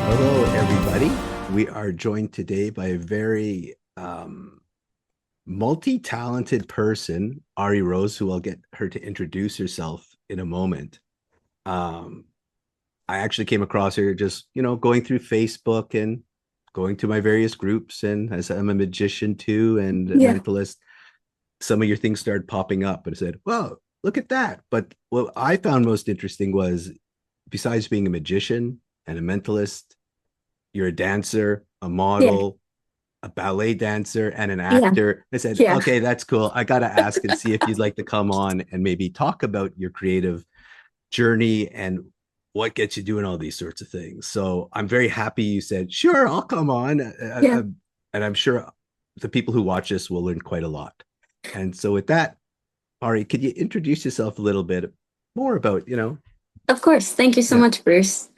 Hello, everybody. We are joined today by a very multi-talented person, Ari Rose, who I'll get her to introduce herself in a moment. Um, I actually came across her just, going through Facebook and going to my various groups. And as I'm a magician too and a Yeah, mentalist, some of your things started popping up and I said, "Whoa, look at that." But what I found most interesting was besides being a magician and a mentalist, you're a dancer, a yeah, model, a ballet dancer, and an yeah, actor. I said, yeah. okay, that's cool. I got to ask and see if you'd like to come on and maybe talk about your creative journey and what gets you doing all these sorts of things. So I'm very happy you said, sure, I'll come on. Yeah. And I'm sure the people who watch this will learn quite a lot. And so with that, Ari, could you introduce yourself a little bit more about, Of course. Thank you so yeah, much, Bruce.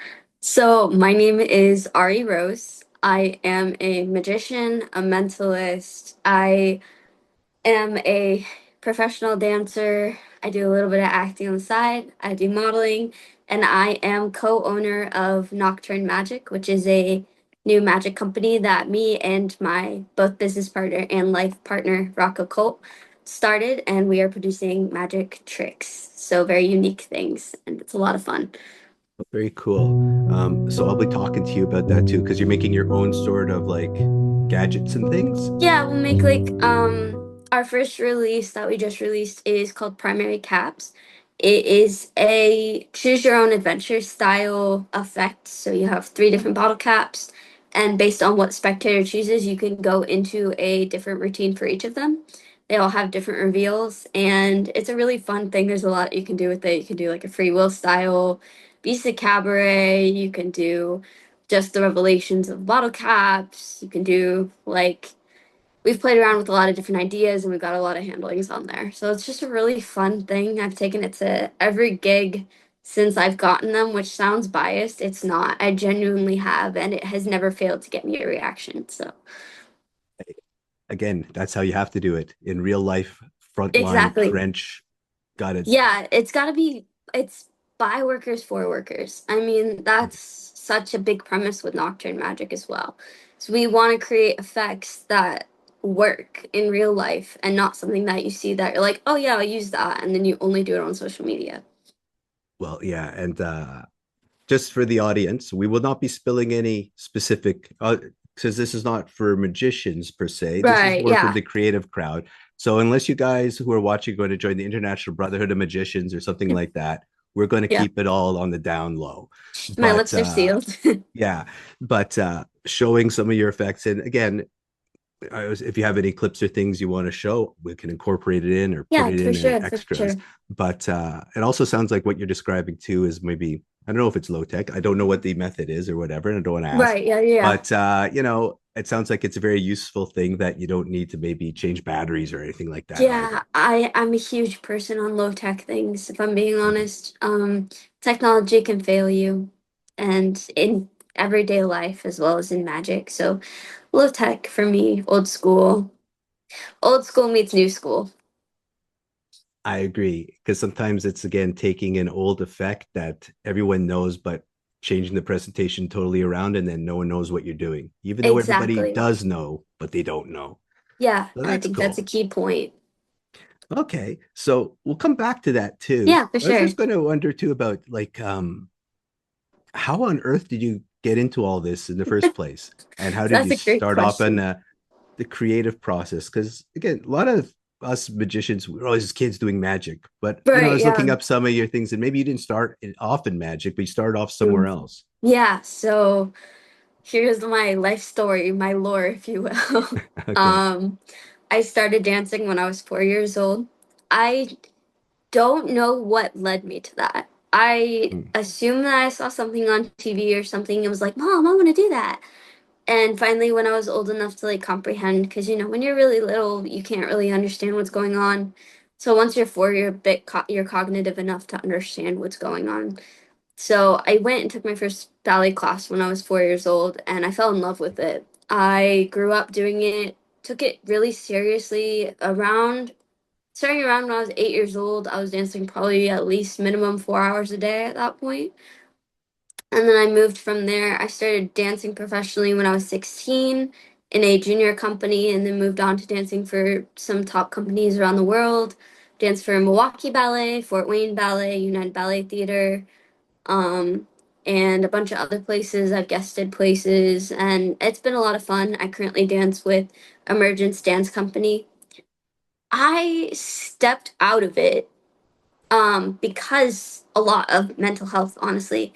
So, my name is Ari Rose. I am a magician, a mentalist. I am a professional dancer. I do a little bit of acting on the side. I do modeling, and I am co-owner of Nocturne Magic, which is a new magic company that me and my both business partner and life partner, Rocco Colt, started, and we are producing magic tricks. So very unique things, and it's a lot of fun. very cool. So I'll be talking to you about that too, because you're making your own sort of like gadgets and things. Yeah, we'll make like our first release that we just released is called Primary Caps. It is a choose your own adventure style effect. So you have three different bottle caps, and based on what spectator chooses, you can go into a different routine for each of them. They all have different reveals, and it's a really fun thing. There's a lot you can do with it. You can do like a free will style, Beast of Cabaret. You can do just the revelations of bottle caps. You can do like we've played around with a lot of different ideas and we've got a lot of handlings on there. So it's just a really fun thing. I've taken it to every gig since I've gotten them, which sounds biased. It's not. I genuinely have, and it has never failed to get me a reaction. So Again, that's how you have to do it in real life, frontline exactly. trench. Got it. Yeah, it's got to be, it's by workers for workers. I mean, that's such a big premise with Nocturne Magic as well. So we want to create effects that work in real life and not something that you see that you're like, oh yeah, I'll use that. And then you only do it on social media. Well, yeah, and just for the audience, we will not be spilling any specific because this is not for magicians per se. This is Right. more for Yeah. the creative crowd. So unless you guys who are watching are going to join the International Brotherhood of Magicians or something like that, we're going to Yeah. keep it all on the down low. My But lips are sealed. yeah, but showing some of your effects, and again, if you have any clips or things you want to show, we can incorporate it in or put Yeah, it for in as sure. For extras. sure. But it also sounds like what you're describing too is maybe, I don't know if it's low tech. I don't know what the method is or whatever, and I don't want to ask. Right. Yeah. Yeah. But it sounds like it's a very useful thing that you don't need to maybe change batteries or anything like that Yeah, either. I'm a huge person on low tech things, if I'm being honest. Technology can fail you and in everyday life as well as in magic. So low tech for me, old school. Old school meets new school. I agree because sometimes it's again taking an old effect that everyone knows, but changing the presentation totally around, and then no one knows what you're doing, even though everybody Exactly. does know, but they don't know. Yeah, So I that's think that's a cool. key point. Okay, so we'll come back to that too. Yeah, for I was sure. just going to wonder too about like how on earth did you get into all this in the first place, and how did That's you a great start off on question. the creative process? Because again, a lot of us magicians, we're always kids doing magic, but I Right, was yeah. looking up some of your things, and maybe you didn't start off in magic, but you started off somewhere Mm. else. Yeah, so here's my life story, my lore, if you will. Okay. um, I started dancing when I was 4 years old. I don't know what led me to that. I Mm. assume that I saw something on TV or something and was like, Mom, I want to do that. And finally, when I was old enough to like comprehend, because when you're really little, you can't really understand what's going on. So once you're four, you're a bit you're cognitive enough to understand what's going on. So I went and took my first ballet class when I was 4 years old, and I fell in love with it. I grew up doing it, took it really seriously around starting around when I was 8 years old. I was dancing probably at least minimum 4 hours a day at that point. And then I moved from there. I started dancing professionally when I was 16 in a junior company, and then moved on to dancing for some top companies around the world. Danced for Milwaukee Ballet, Fort Wayne Ballet, United Ballet Theater, um, and a bunch of other places. I've guested places, and it's been a lot of fun. I currently dance with Emergence Dance Company. I stepped out of it because a lot of mental health, honestly.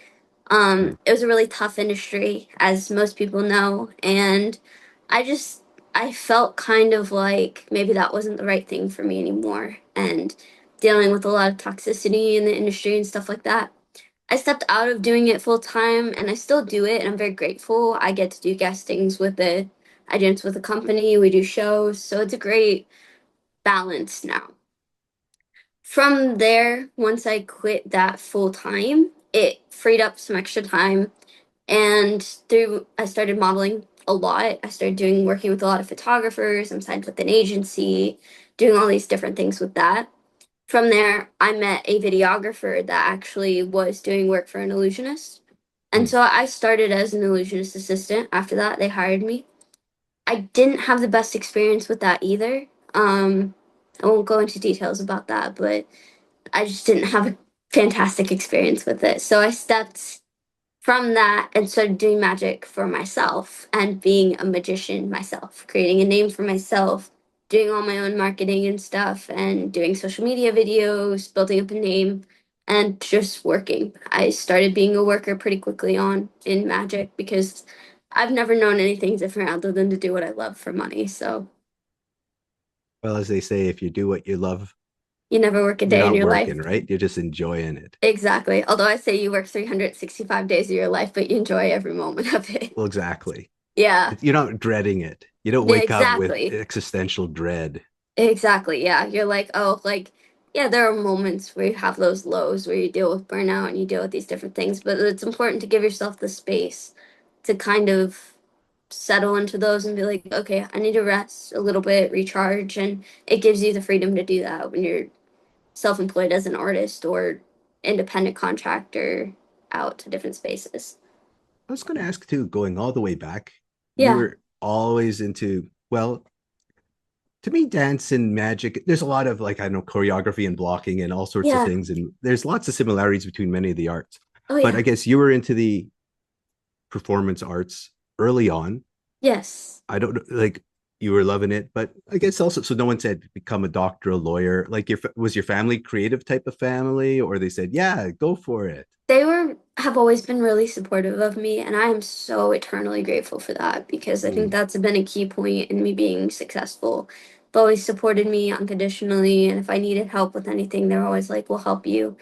Mm. It was a really tough industry, as most people know, and I just I felt kind of like maybe that wasn't the right thing for me anymore, and dealing with a lot of toxicity in the industry and stuff like that. I stepped out of doing it full time, and I still do it, and I'm very grateful. I get to do guestings with it. I dance with a company, we do shows, so it's a great balance now. From there, once I quit that full time, it freed up some extra time. And through, I started modeling a lot. I started doing working with a lot of photographers. I'm signed with an agency, doing all these different things with that. From there, I met a videographer that actually was doing work for an illusionist. And Mm. so I started as an illusionist assistant. After that, they hired me. I didn't have the best experience with that either. I won't go into details about that, but I just didn't have a fantastic experience with it. So I stepped from that and started doing magic for myself and being a magician myself, creating a name for myself, doing all my own marketing and stuff, and doing social media videos, building up a name, and just working. I started being a worker pretty quickly on in magic because I've never known anything different other than to do what I love for money. So Well, as they say, if you do what you love, you never work a you're day in not your life. working, right? You're just enjoying it. Exactly. Although I say you work 365 days of your life, but you enjoy every moment of it. Well, exactly. Yeah. You're not dreading it. You don't Yeah, wake up with exactly. existential dread. Exactly. Yeah. You're like, oh, like, yeah, there are moments where you have those lows where you deal with burnout and you deal with these different things, but it's important to give yourself the space to kind of settle into those and be like, okay, I need to rest a little bit, recharge. And it gives you the freedom to do that when you're self-employed as an artist or independent contractor out to different spaces. I was going to ask too, going all the way back, you Yeah. were always into, well, to me, dance and magic, there's a lot of like, I know, choreography and blocking and all sorts of Yeah. things. And there's lots of similarities between many of the arts. Oh, But I yeah. guess you were into the performance arts early on. Yes. I don't know, like you were loving it, but I guess also, so no one said become a doctor, a lawyer. Like was your family creative type of family, or they said, yeah, go for it. They were have always been really supportive of me, and I am so eternally grateful for that because I think Mm. that's been a key point in me being successful. They've always supported me unconditionally, and if I needed help with anything, they're always like, "We'll help you."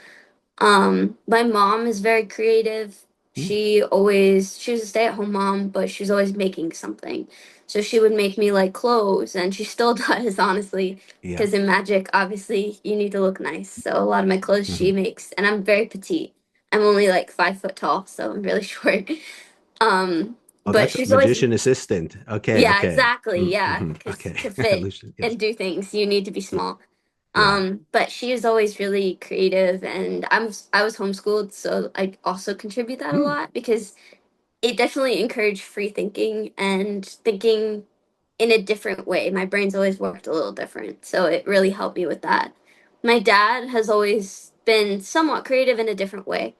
My mom is very creative. Mm. She was a stay-at-home mom, but she was always making something. So she would make me like clothes, and she still does, honestly. Yeah. Because in magic, obviously, you need to look nice. So a lot of my clothes she Mhm. makes, and I'm very petite. I'm only like 5 foot tall, so I'm really short. Um, Oh, but that's she's always, magician assistant. Okay, yeah, okay. exactly, yeah. Mm-hmm. Because Okay. to fit Yes. and do things, you need to be small. Yeah. But she is always really creative, and I was homeschooled, so I also contribute that a Mm. lot because it definitely encouraged free thinking and thinking in a different way. My brain's always worked a little different, so it really helped me with that. My dad has always been somewhat creative in a different way.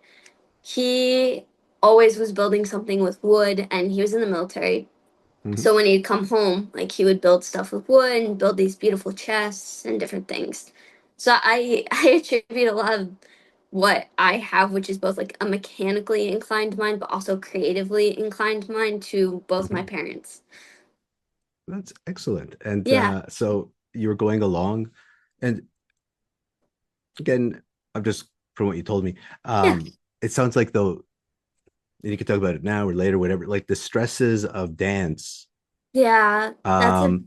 He always was building something with wood, and he was in the military, Mhm. so when he'd come home, like he would build stuff with wood and build these beautiful chests and different things. So I attribute a lot of what I have, which is both like a mechanically inclined mind, but also creatively inclined mind, to both my Mhm. parents. That's excellent. And Yeah, so you were going along, and again, I'm just from what you told me, yeah, it sounds like though, and you can talk about it now or later, whatever, like the stresses of dance. yeah. That's a Um,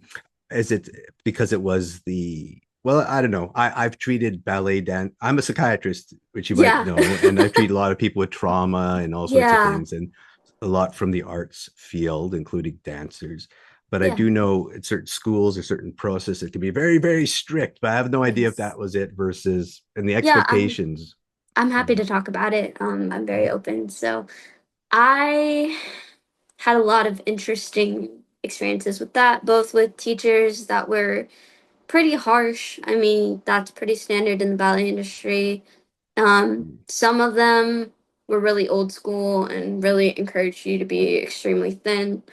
is it because it was the, well, I don't know. I've treated ballet dance. I'm a psychiatrist, which you might yeah, know, and I've treated a lot of people with trauma and all sorts of yeah, things, and a lot from the arts field, including dancers. But I yeah. do know at certain schools or certain process it can be very, very strict. But I have no idea if Yes, that was it versus and the yeah. expectations. I'm happy Mhm. to talk about it. I'm very open. So I had a lot of interesting experiences with that, both with teachers that were pretty harsh. I mean, that's pretty standard in the ballet industry. Some of them were really old school and really encouraged you to be extremely thin.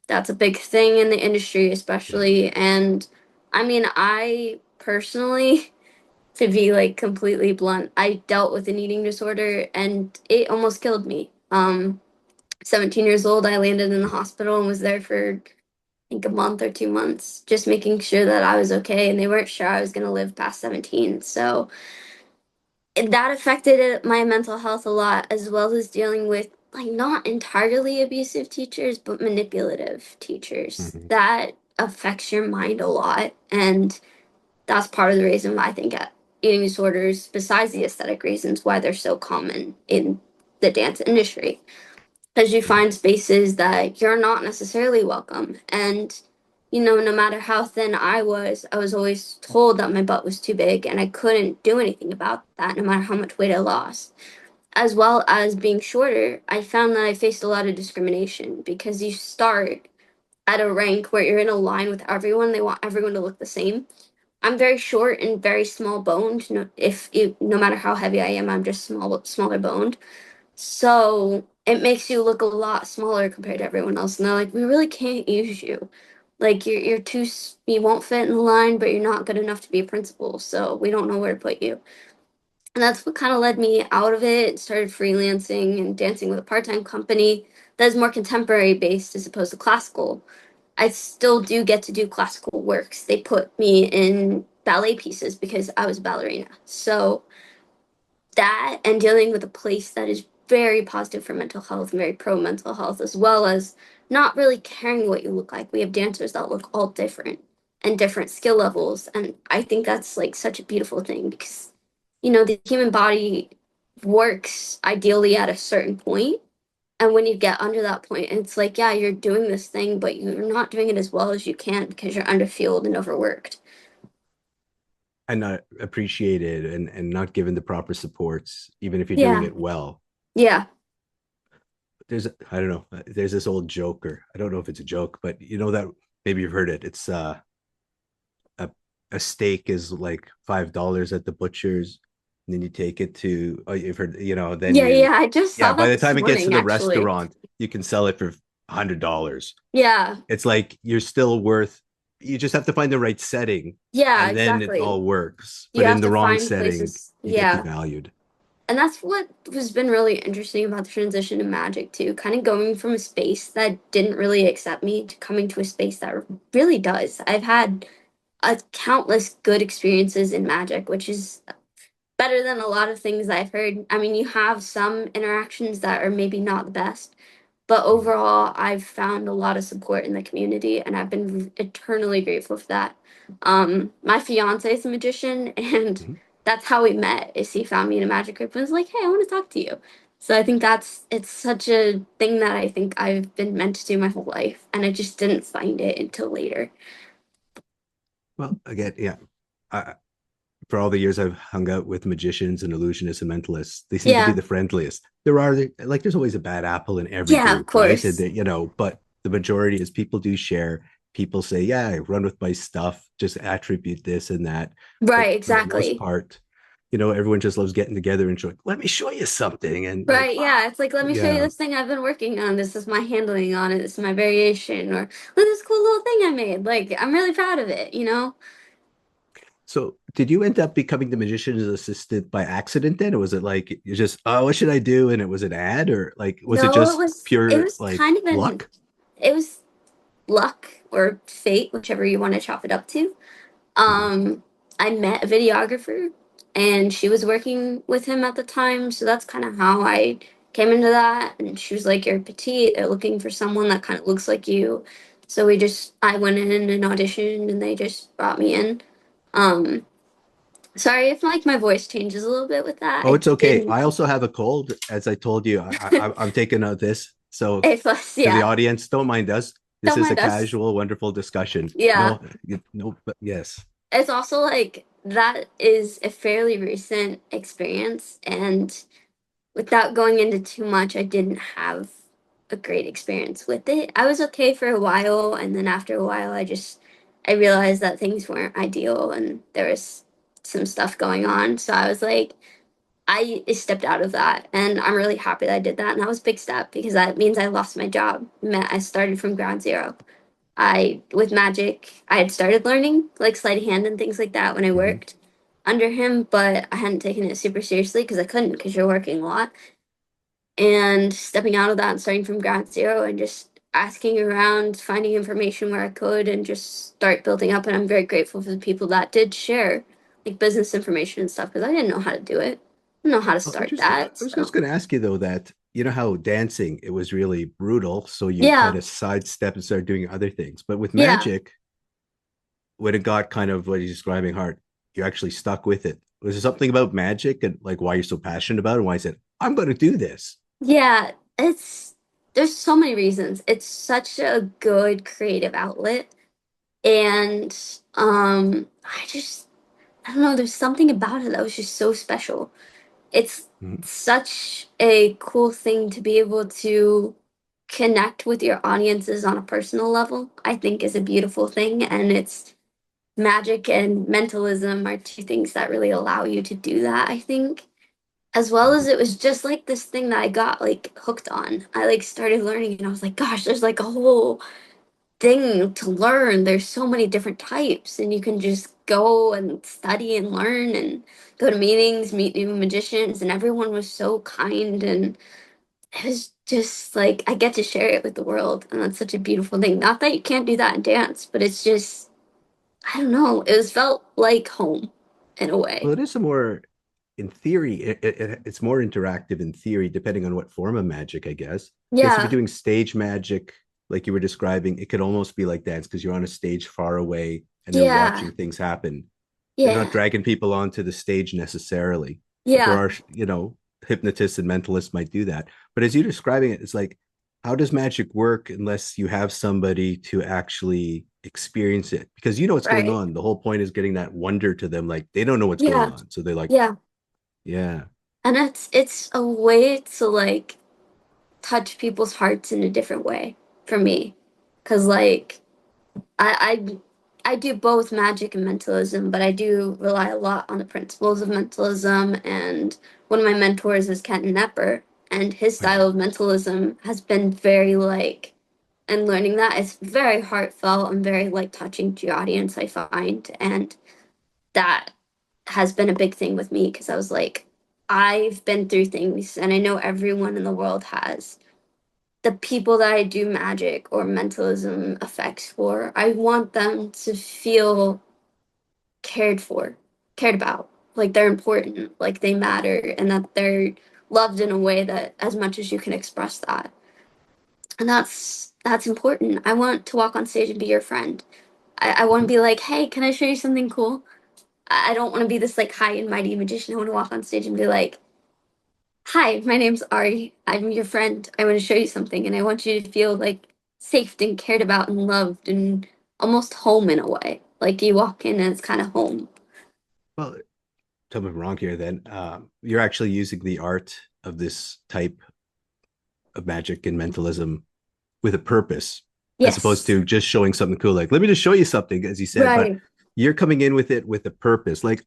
That's a big thing in the industry, Yeah. especially. And I mean, I personally, to be like completely blunt, I dealt with an eating disorder and it almost killed me. 17 years old, I landed in the hospital and was there for I think a month or 2 months, just making sure that I was okay. And they weren't sure I was going to live past 17. So that affected my mental health a lot, as well as dealing with like not entirely abusive teachers, but manipulative teachers. Mhm. That affects your mind a lot. And that's part of the reason why I think eating disorders, besides the aesthetic reasons, why they're so common in the dance industry. Because you Mhm. find spaces that you're not necessarily welcome. And, no matter how thin I was always told that my butt was too big and I couldn't do anything about that, no matter how much weight I lost. As well as being shorter, I found that I faced a lot of discrimination because you start at a rank where you're in a line with everyone. They want everyone to look the same. I'm very short and very small boned. No matter how heavy I am, I'm just smaller boned. So it makes you look a lot smaller compared to everyone else. And they're like, we really can't use you. Like you're you won't fit in the line, but you're not good enough to be a principal. So we don't know where to put you. And that's what kind of led me out of it. Started freelancing and dancing with a part-time company that is more contemporary based as opposed to classical. I still do get to do classical works. They put me in ballet pieces because I was a ballerina. So that and dealing with a place that is very positive for mental health and very pro mental health, as well as not really caring what you look like. We have dancers that look all different and different skill levels. And I think that's like such a beautiful thing because, the human body works ideally at a certain point. And when you get under that point, it's like, yeah, you're doing this thing, but you're not doing it as well as you can because you're underfueled and overworked. And not appreciated and not given the proper supports, even if you're doing Yeah. it well. Yeah. I don't know, there's this old joke, or I don't know if it's a joke, but you know that maybe you've heard it. It's a a steak is like $5 at the butcher's, and then you take it to, oh, you've heard, then Yeah. you, Yeah. I just yeah, saw by that the this time it gets to morning, the actually. restaurant, you can sell it for $100. Yeah. It's like you're still worth, you just have to find the right setting, Yeah, and then it exactly. all works. You But in have the to wrong find setting, places. you get Yeah. devalued. And that's what has been really interesting about the transition to magic too. Kind of going from a space that didn't really accept me to coming to a space that really does. I've had countless good experiences in magic, which is better than a lot of things I've heard. I mean, you have some interactions that are maybe not the best, but Mhm. overall, I've found a lot of support in the community, and I've been eternally grateful for that. My fiance is a magician, and Mhm. that's how we met. Is he found me in a magic group and was like, "Hey, I want to talk to you." So I think it's such a thing that I think I've been meant to do my whole life, and I just didn't find it until later. Well, again, yeah. I, for all the years I've hung out with magicians and illusionists and mentalists, they seem to be Yeah, the friendliest. There are like there's always a bad apple in every yeah, of group, right? And course. but the majority is people do share. People say, "Yeah, I run with my stuff. Just attribute this and that." But Right, for the most exactly. part, everyone just loves getting together and showing, "Let me show you something," and like, Right, wow, yeah. It's like, let me show you yeah. this thing I've been working on. This is my handling on it. This is my variation. Or look at this cool little thing I made. Like, I'm really proud of it? So, did you end up becoming the magician's assistant by accident then, or was it like you just, oh, what should I do? And it was an ad, or like was it No, just it pure was like kind of luck? it was luck or fate, whichever you want to chop it up to. Mhm. Um, I met a videographer and she was working with him at the time, so that's kind of how I came into that. And she was like, "You're petite, they're looking for someone that kind of looks like you." So I went in and auditioned and they just brought me in. Um, Sorry if like my voice changes a little bit with that. Oh, I it's okay. didn't I also have a cold, as I told you. I'm taking out this. So, it was to the yeah. audience, don't mind us. This Don't is a mind us. casual, wonderful discussion. Yeah. No, no, but yes. It's also like that is a fairly recent experience, and without going into too much, I didn't have a great experience with it. I was okay for a while, and then after a while, I realized that things weren't ideal and there was some stuff going on. So I was like, I stepped out of that, and I'm really happy that I did that. And that was a big step because that means I lost my job. I started from ground zero. With magic, I had started learning like sleight of hand and things like that when I Mhm. worked under him, but I hadn't taken it super seriously because I couldn't because you're working a lot. And stepping out of that and starting from ground zero and just asking around, finding information where I could, and just start building up. And I'm very grateful for the people that did share like business information and stuff because I didn't know how to do it. I didn't know how to Oh, start interesting. that. I was just So going to ask you though that you know how dancing it was really brutal, so you kind yeah, of sidestep and start doing other things. But with yeah, magic, when it got kind of what you're describing hard, you actually stuck with it. Was there something about magic and like why you're so passionate about it? And why I said I'm going to do this? yeah. There's so many reasons. It's such a good creative outlet, and I don't know. There's something about it that was just so special. It's Mhm. such a cool thing to be able to connect with your audiences on a personal level. I think is a beautiful thing, and it's magic and mentalism are two things that really allow you to do that, I think. As well as Mhm. it was just like this thing that I got like hooked on. I like started learning and I was like, gosh, there's like a whole thing to learn. There's so many different types, and you can just go and study and learn and go to meetings, meet new magicians, and everyone was so kind. And it was just like I get to share it with the world, and that's such a beautiful thing. Not that you can't do that in dance, but it's just, I don't know, it was felt like home in a Well, way. it is a more, in theory, it's more interactive in theory, depending on what form of magic, I guess. Because if you're Yeah, doing stage magic, like you were describing, it could almost be like dance because you're on a stage far away and they're yeah, watching things happen. You're not yeah, dragging people onto the stage necessarily, but there yeah, are, hypnotists and mentalists might do that. But as you're describing it, it's like, how does magic work unless you have somebody to actually experience it? Because you know what's going right. on. The whole point is getting that wonder to them. Like they don't know what's going Yeah, on. So they're like, yeah. yeah. And it's a way to like touch people's hearts in a different way for me. Cause like I do both magic and mentalism, but I do rely a lot on the principles of mentalism. And one of my mentors is Kenton Nepper, and his Oh, yeah. style of mentalism has been very like, and learning that it's very heartfelt and very like touching to your audience, I find. And that has been a big thing with me because I was like, I've been through things and I know everyone in the world has. The people that I do magic or mentalism effects for, I want them to feel cared for, cared about, like they're important, like they matter, and that they're loved in a way that as much as you can express that. And that's important. I want to walk on stage and be your friend. I want to Mhm. be like, hey, can I show you something cool? I don't want to be this like high and mighty magician. I want to walk on stage and be like, hi, my name's Ari. I'm your friend. I want to show you something, and I want you to feel like safe and cared about and loved and almost home in a way. Like you walk in and it's kind of home. Well, tell me if I'm wrong here then. You're actually using the art of this type of magic and mentalism with a purpose, as opposed Yes. to just showing something cool. Like, let me just show you something, as you said, but Right. you're coming in with it with a purpose. Like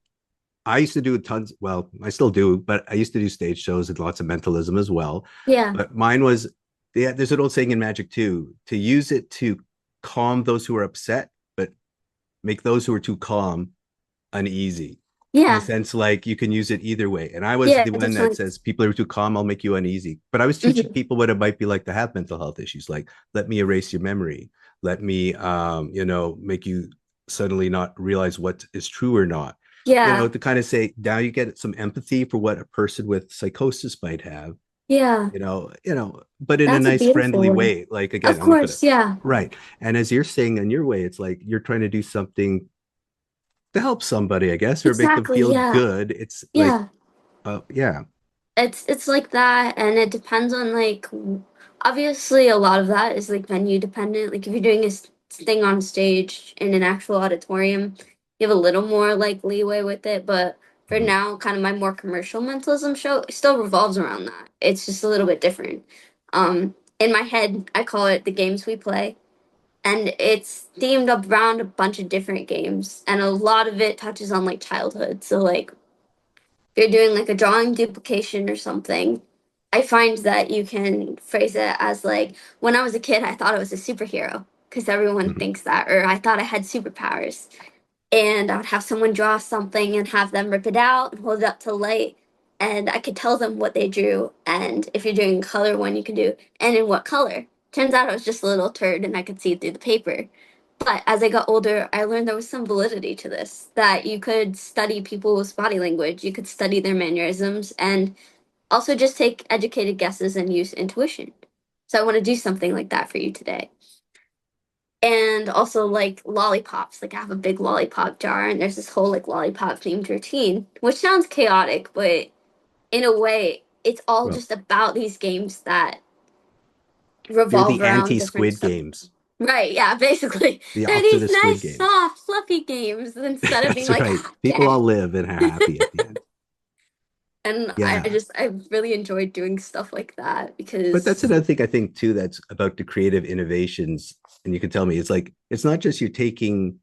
I used to do tons, well, I still do, but I used to do stage shows and lots of mentalism as well. Yeah. But mine was, yeah, there's an old saying in magic too, to use it to calm those who are upset, but make those who are too calm uneasy, in the Yeah. sense like you can use it either way. And I was Yeah. the one that Definitely. says people are too calm, I'll make you uneasy. But I was teaching Hmm. people what it might be like to have mental health issues. Like, let me erase your memory. Let me, make you suddenly not realize what is true or not. Yeah. To kind of say now you get some empathy for what a person with psychosis might have. Yeah. But in a That's a nice, beautiful friendly way. way. Like again, Of I'm not gonna. course. Yeah. Right. And as you're saying in your way, it's like you're trying to do something to help somebody, I guess, or make them Exactly. feel Yeah. good. It's like, Yeah. yeah. It's like that, and it depends on like obviously a lot of that is like venue dependent. Like if you're doing thing on stage in an actual auditorium, you have a little more like leeway with it. But for Mhm. now, kind of my more commercial mentalism show still revolves around that. It's just a little bit different. In my head, I call it the games we play, and it's themed up around a bunch of different games, and a lot of it touches on like childhood. So like if you're doing like a drawing duplication or something, I find that you can phrase it as like, when I was a kid, I thought I was a superhero because everyone Mhm. thinks that, or I thought I had superpowers. And I would have someone draw something and have them rip it out and hold it up to light. And I could tell them what they drew. And if you're doing color one, you can do, and in what color. Turns out I was just a little turd and I could see through the paper. But as I got older, I learned there was some validity to this, that you could study people's body language, you could study their mannerisms, and also just take educated guesses and use intuition. So I want to do something like that for you today. And also like lollipops. Like I have a big lollipop jar and there's this whole like lollipop themed routine, which sounds chaotic, but in a way, it's all Well, just about these games that you're revolve the around different anti-Squid sub. Games, Right, yeah, basically. the They're opposite these of Squid nice, Games. soft, fluffy games instead of being That's like, right. ah, People death. all live and are happy at the end. And Yeah. I really enjoyed doing stuff like that But that's because, another thing I think too that's about the creative innovations. And you can tell me it's like it's not just you're taking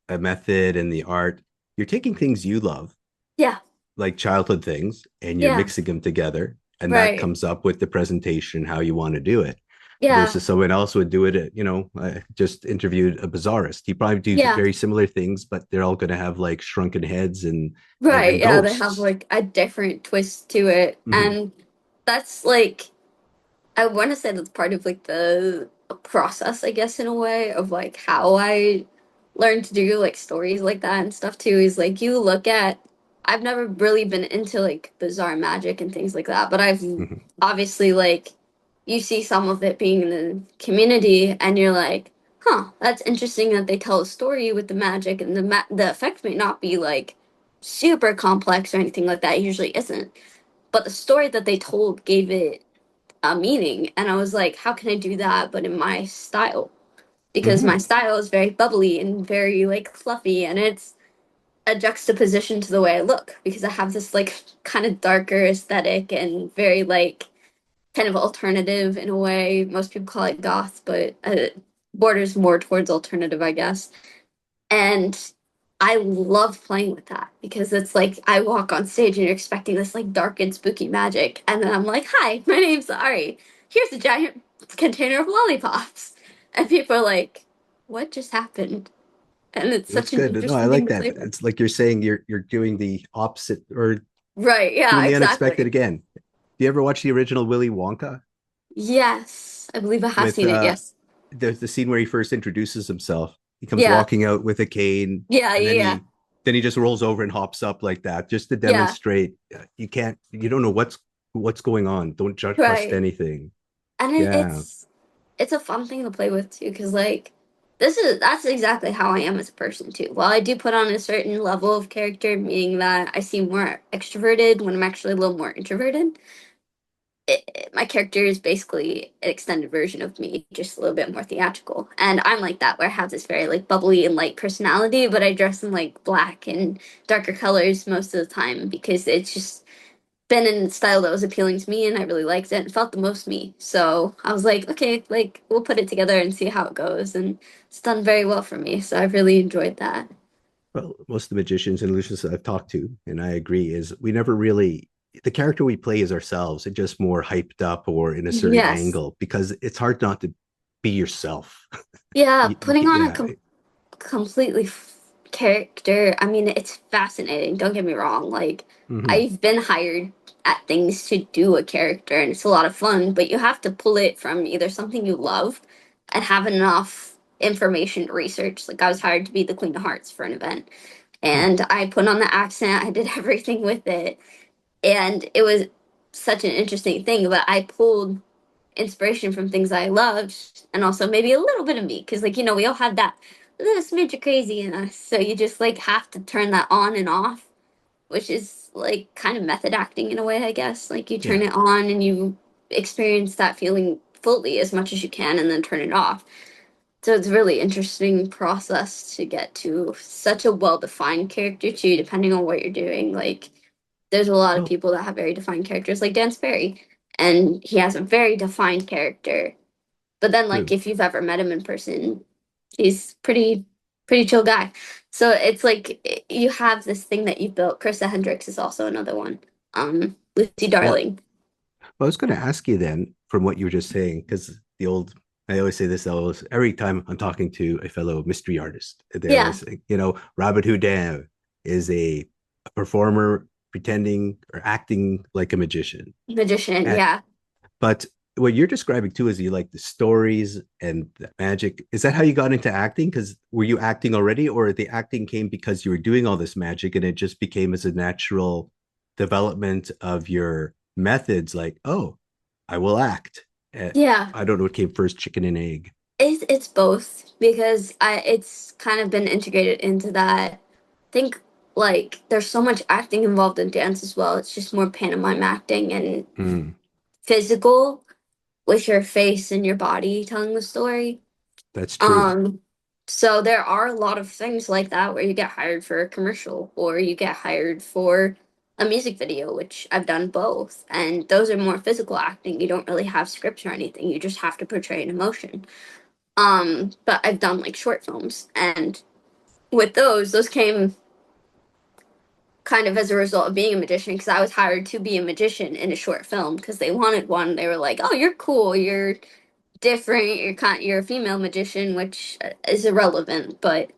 a method and the art, you're taking things you love, yeah, like childhood things, and you're yeah, mixing them together. And that right, comes up with the presentation, how you want to do it. yeah, Versus someone else would do it. I just interviewed a bizarrist. He probably do yeah. very similar things, but they're all going to have like shrunken heads Right, and yeah, they have ghosts. like a different twist to it. Mm-hmm. And that's like, I want to say that's part of like the process, I guess, in a way of like how I learned to do like stories like that and stuff too. Is like you look at, I've never really been into like bizarre magic and things like that, but I've Mm-hmm. obviously like, you see some of it being in the community and you're like, huh, that's interesting that they tell a story with the magic and the effect may not be like super complex or anything like that. It usually isn't. But the story that they told gave it a meaning. And I was like, how can I do that but in my style? Because my Mm-hmm. style is very bubbly and very like fluffy and it's a juxtaposition to the way I look because I have this like kind of darker aesthetic and very like kind of alternative in a way. Most people call it goth, but borders more towards alternative, I guess. And I love playing with that because it's like I walk on stage and you're expecting this like dark and spooky magic, and then I'm like, "Hi, my name's Ari. Here's a giant container of lollipops," and people are like, "What just happened?" And it's That's such an good. No, I interesting thing like to that. play with. It's like you're saying you're doing the opposite or Right? doing Yeah, the unexpected exactly. again. Do you ever watch the original Willy Wonka Yes, I believe I have with seen it. Yes. the scene where he first introduces himself? He comes Yeah. walking out with a cane, Yeah. and Yeah. Yeah. then he just rolls over and hops up like that, just to Yeah. demonstrate you don't know what's going on. Don't trust Right. anything. And Yeah. it's a fun thing to play with too, because like that's exactly how I am as a person too. While I do put on a certain level of character, meaning that I seem more extroverted when I'm actually a little more introverted, my character is basically an extended version of me, just a little bit more theatrical. And I'm like that, where I have this very like bubbly and light personality, but I dress in like black and darker colors most of the time because it's just been in a style that was appealing to me and I really liked it and felt the most me. So I was like, okay, like we'll put it together and see how it goes. And it's done very well for me. So I've really enjoyed that. Well, most of the magicians and illusionists that I've talked to, and I agree, is we never really the character we play is ourselves. It's just more hyped up or in a certain Yes. angle because it's hard not to be yourself. Yeah, You putting can, on a yeah. completely character. I mean, it's fascinating. Don't get me wrong. Like, Mm-hmm. I've been hired at things to do a character, and it's a lot of fun. But you have to pull it from either something you love and have enough information to research. Like, I was hired to be the Queen of Hearts for an event, and I put on the accent. I did everything with it, and it was such an interesting thing. But I pulled inspiration from things I loved and also maybe a little bit of me because like we all have that little smidge of crazy in us, so you just like have to turn that on and off, which is like kind of method acting in a way, I guess. Like you turn Yeah. it on and you experience that feeling fully as much as you can and then turn it off. So it's a really interesting process to get to such a well-defined character too, depending on what you're doing. Like there's a lot of Well, people that have very defined characters, like Dan Sperry, and he has a very defined character. But then, like, true. if you've ever met him in person, he's pretty chill guy. So it's like you have this thing that you built. Krista Hendricks is also another one. Lucy Well, Darling. I was going to ask you then, from what you were just saying, because the old, I always say this always every time I'm talking to a fellow mystery artist, they Yeah, always say, Robert Houdin is a performer pretending or acting like a magician. magician. And, Yeah, but what you're describing too is you like the stories and the magic. Is that how you got into acting? Because were you acting already, or the acting came because you were doing all this magic and it just became as a natural development of your methods? Like, oh, I will act. yeah. I don't know what came first, chicken and egg. It's both because it's kind of been integrated into that. I think like there's so much acting involved in dance as well. It's just more pantomime acting and Mm, physical with your face and your body telling the story. that's true. Um, so there are a lot of things like that where you get hired for a commercial or you get hired for a music video, which I've done both. And those are more physical acting. You don't really have scripts or anything. You just have to portray an emotion. But I've done like short films and with those came kind of as a result of being a magician because I was hired to be a magician in a short film because they wanted one. They were like, "Oh, you're cool. You're different. You're a female magician," which is irrelevant. But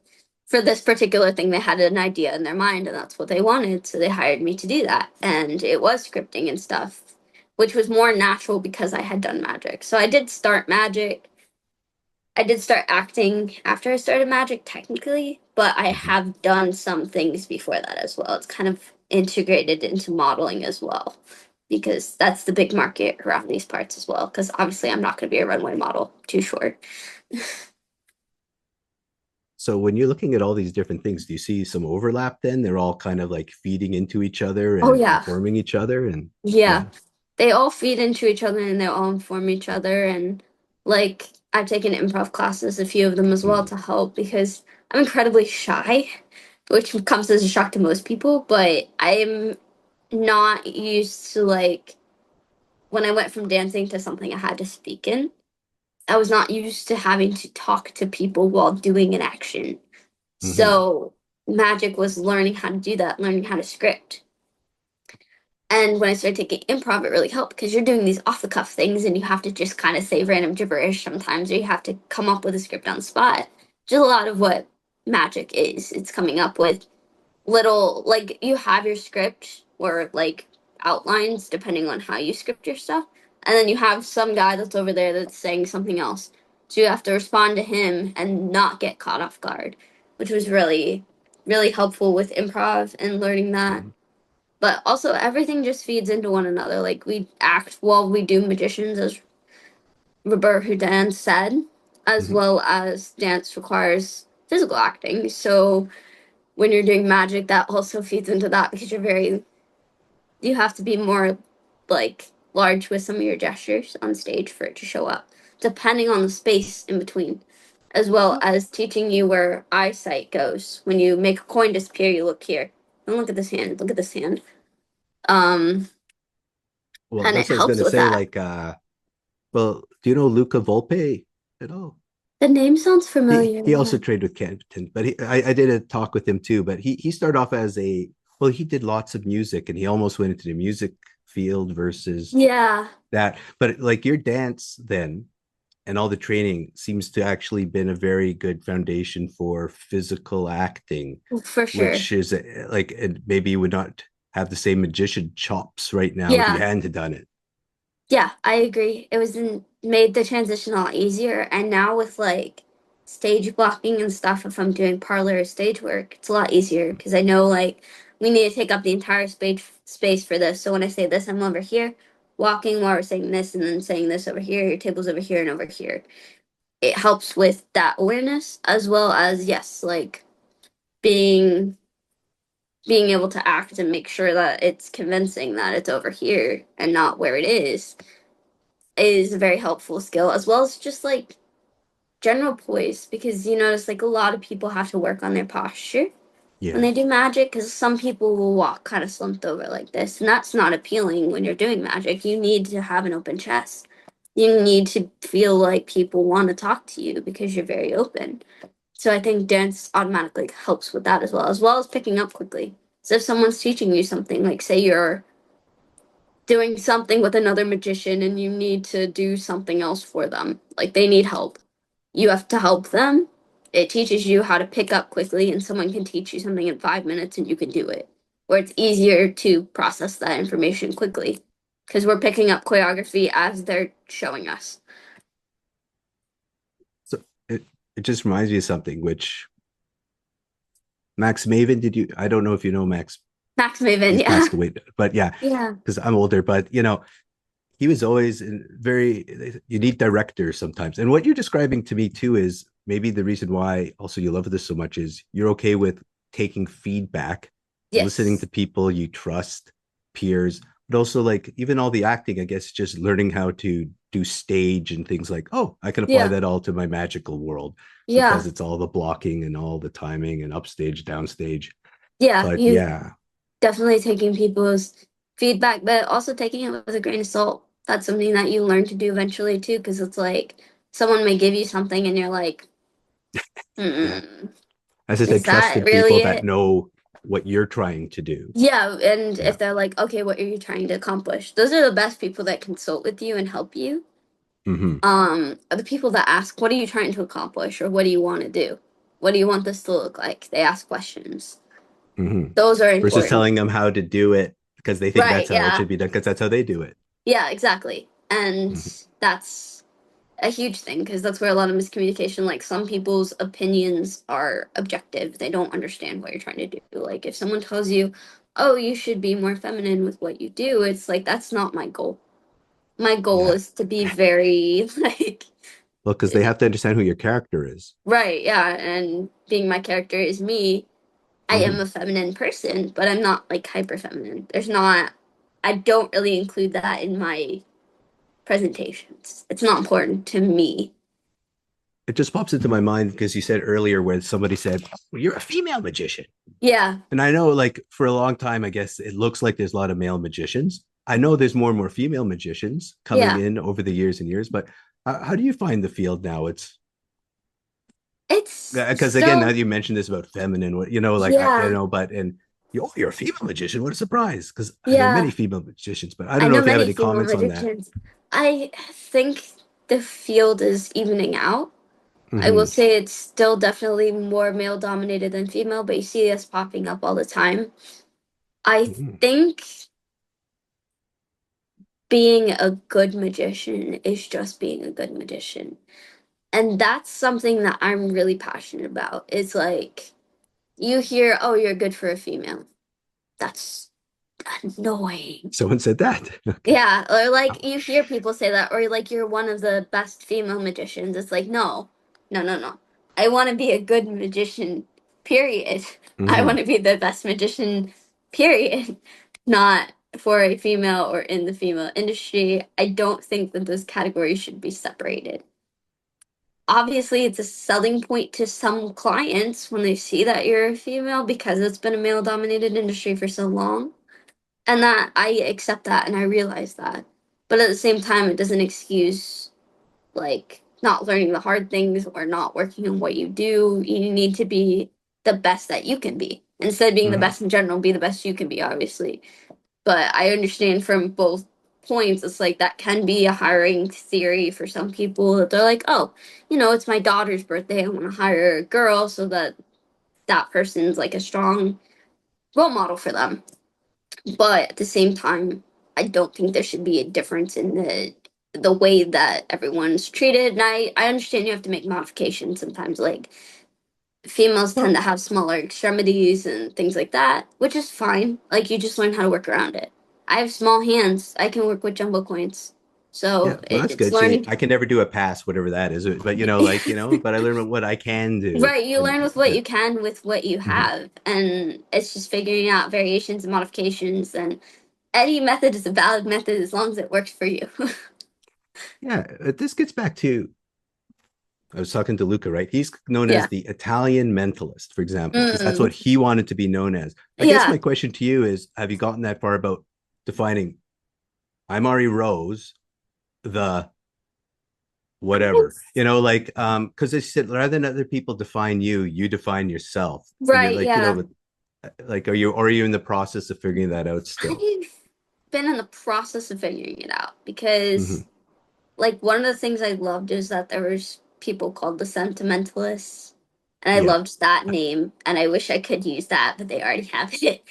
for this particular thing, they had an idea in their mind, and that's what they wanted. So they hired me to do that, and it was scripting and stuff, which was more natural because I had done magic. So I did start acting after I started magic, technically, but I Mhm. have done some things before that as well. It's kind of integrated into modeling as well, because that's the big market around these parts as well. Because obviously, I'm not going to be a runway model, too short. So when you're looking at all these different things, do you see some overlap then? They're all kind of like feeding into each other Oh, and yeah. informing each other. And Yeah. yeah. They all feed into each other and they all inform each other. And like, I've taken improv classes, a few of them as well, Mm, to help because I'm incredibly shy, which comes as a shock to most people, but I'm not used to like when I went from dancing to something I had to speak in, I was not used to having to talk to people while doing an action. mhm. So magic was learning how to do that, learning how to script. And when I started taking improv, it really helped because you're doing these off the cuff things and you have to just kind of say random gibberish sometimes, or you have to come up with a script on the spot. Which is a lot of what magic is. It's coming up with little like you have your script or like outlines depending on how you script your stuff, and then you have some guy that's over there that's saying something else, so you have to respond to him and not get caught off guard, which was really helpful with improv and learning that. Mhm. But also everything just feeds into one another. Like we act while we do magicians, as Robert Houdin said, as Mhm. well as dance requires physical acting. So when you're doing magic, that also feeds into that because you have to be more like large with some of your gestures on stage for it to show up, depending on the space in between, as well as teaching you where eyesight goes. When you make a coin disappear, you look here. Don't look at this hand, look at this hand. Um, Well, and it that's what I was helps gonna with say. that. Like, well, do you know Luca Volpe at all? The name sounds familiar, He yeah. also trained with Kenton, but I did a talk with him too. But he started off as a well, he did lots of music, and he almost went into the music field versus Yeah, that. But like your dance then and all the training seems to actually been a very good foundation for physical acting, for sure. which is like, and maybe you would not have the same magician chops right now if you Yeah, hadn't done it. yeah, I agree. Made the transition a lot easier, and now with like stage blocking and stuff, if I'm doing parlor or stage work, it's a lot easier because I know like we need to take up the entire space for this. So when I say this, I'm over here, walking while we're saying this, and then saying this over here. Your table's over here and over here. It helps with that awareness as well as yes, like being being able to act and make sure that it's convincing that it's over here and not where it is a very helpful skill, as well as just like general poise because you notice like a lot of people have to work on their posture when Yeah. they do magic because some people will walk kind of slumped over like this, and that's not appealing when you're doing magic. You need to have an open chest. You need to feel like people want to talk to you because you're very open. So I think dance automatically helps with that as well as picking up quickly. So if someone's teaching you something, like say you're doing something with another magician and you need to do something else for them, like they need help, you have to help them. It teaches you how to pick up quickly, and someone can teach you something in 5 minutes and you can do it. Where it's easier to process that information quickly because we're picking up choreography as they're showing us. So it just reminds me of something, which Max Maven, did you? I don't know if you know Max. Max Maven, He's yeah. passed away, but yeah, Yeah. because I'm older. But he was always you need directors sometimes. And what you're describing to me too is maybe the reason why also you love this so much is you're okay with taking feedback, listening Yes. to people you trust, peers, but also like even all the acting, I guess, just learning how to do stage and things like, oh, I can apply Yeah. that all to my magical world. Yeah. Sometimes it's all the blocking and all the timing and upstage, downstage. Yeah. But You yeah, definitely taking people's feedback, but also taking it with a grain of salt. That's something that you learn to do eventually too, because it's like someone may give you something and you're like, yeah. mm, As I said, is that trusted really people that it? know what you're trying to do. Yeah, and Yeah. if they're like, okay, what are you trying to accomplish? Those are the best people that consult with you and help you. Mm-hmm. Are the people that ask, what are you trying to accomplish or what do you want to do? What do you want this to look like? They ask questions. Mm-hmm. Those are Versus important. telling them how to do it because they think Right, that's how it yeah. should be done because that's how they do it. Yeah, exactly. And Mm-hmm. that's a huge thing because that's where a lot of miscommunication, like some people's opinions are objective. They don't understand what you're trying to do. Like if someone tells you, "Oh, you should be more feminine with what you do." It's like that's not my goal. My goal Yeah. is to be very like Well, because they have to understand who your character is. right, yeah, and being my character is me. I am Mm-hmm. a feminine person, but I'm not like hyper feminine. There's not I don't really include that in my presentations. It's not important to me. It just pops into my mind because you said earlier when somebody said, well, you're a female magician. Yeah, And I know, like, for a long time, I guess it looks like there's a lot of male magicians. I know there's more and more female magicians coming yeah. in over the years and years, but how do you find the field now? It's It's because again, now that still, you mentioned this about feminine, like yeah, but and you're a female magician. What a surprise! Because I know many yeah. female magicians, but I I don't know know if you have many any female comments on that. magicians. I think the field is evening out. I will Mm-hmm. say it's still definitely more male dominated than female, but you see this popping up all the time. I Mm-hmm. think being a good magician is just being a good magician. And that's something that I'm really passionate about. It's like you hear, oh, you're good for a female. That's annoying. Someone said that. Okay. Yeah, or Oh. like you hear people say that, or like you're one of the best female magicians. It's like, no, no, no, no. I want to be a good magician, period. I Mm-hmm. want to be the best magician, period. Not for a female or in the female industry. I don't think that those categories should be separated. Obviously, it's a selling point to some clients when they see that you're a female because it's been a male dominated industry for so long, and that I accept that and I realize that. But at the same time, it doesn't excuse like not learning the hard things or not working on what you do. You need to be the best that you can be. Instead of being the Mm-hmm. best in general, be the best you can be, obviously. But I understand from both points, it's like that can be a hiring theory for some people that they're like, oh, it's my daughter's birthday. I want to hire a girl so that that person's like a strong role model for them. But at the same time, I don't think there should be a difference in the way that everyone's treated. And I understand you have to make modifications sometimes. Like females tend Well, to have smaller extremities and things like that, which is fine. Like you just learn how to work around it. I have small hands. I can work with jumbo coins. yeah, So well, that's it's good. See, learning. I can never do a pass, whatever that is. But but I learn what I can do, Right, you and learn with what you can with what you mhm. have. And it's just figuring out variations and modifications. And any method is a valid method as long as it works for you. Yeah. This gets back to I was talking to Luca, right? He's known as Yeah. the Italian mentalist, for example, because that's Mm. what he wanted to be known as. I guess Yeah. my question to you is, have you gotten that far about defining I'm Ari Rose, the whatever, like because they said rather than other people define you, you define yourself. And you're Right. like, Yeah. like are you in the process of figuring that out still? I've been in the process of figuring it out because Mm-hmm. like one of the things I loved is that there was people called the sentimentalists, and I Yeah. loved that name, and I wish I could use that, but they already have it.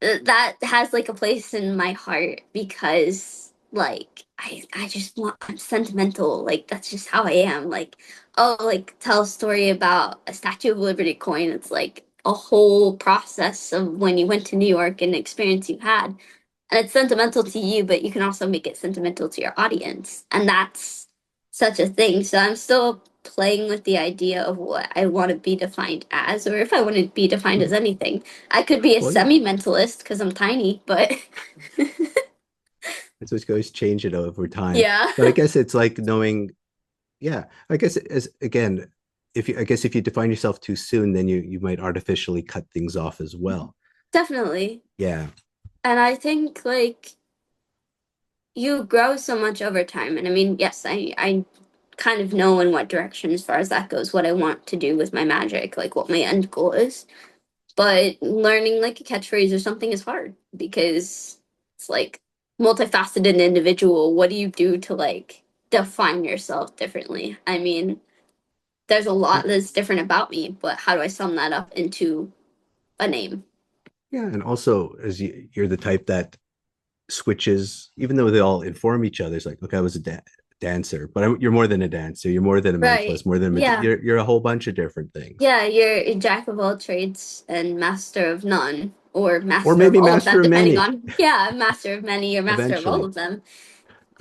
That has like a place in my heart because like I just want I'm sentimental. Like that's just how I am. Like, oh, like tell a story about a Statue of Liberty coin. It's like a whole process of when you went to New York and the experience you had. And it's sentimental to you, but you can also make it sentimental to your audience. And that's such a thing. So I'm still playing with the idea of what I want to be defined as, or if I want to be defined as anything. I could be a Well, yeah, semi-mentalist because I'm tiny, but it's just always change it over time. yeah, But I guess it's like knowing, yeah, I guess as again, if you define yourself too soon, then you might artificially cut things off as well. definitely. Yeah. And I think like you grow so much over time. And I mean, yes, I kind of know in what direction as far as that goes, what I want to do with my magic, like what my end goal is. But learning like a catchphrase or something is hard because it's like multifaceted individual. What do you do to like define yourself differently? I mean, there's a lot that's different about me, but how do I sum that up into a name? Yeah, and also as you're the type that switches, even though they all inform each other. It's like, okay, I was a dancer, but you're more than a dancer. You're more than a Right. mentalist, more than a Yeah. you're a whole bunch of different things, Yeah, you're a jack of all trades and master of none, or or master of maybe all of master them, of depending many. on, yeah, master of many or master of all Eventually, of them,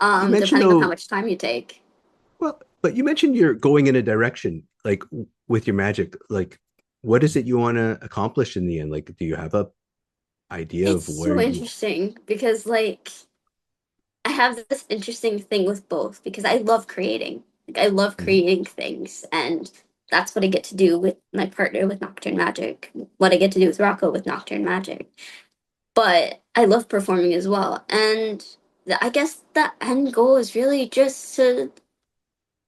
you mentioned depending on how though, much time you take. well, but you mentioned you're going in a direction like with your magic. Like, what is it you want to accomplish in the end? Like, do you have a idea It's of where so you? interesting because, like, I have this interesting thing with both because I love creating. Like, I love Mhm. creating things, and that's what I get to do with my partner with Nocturne Magic, what I get to do with Rocco with Nocturne Magic. But I love performing as well. And I guess the end goal is really just to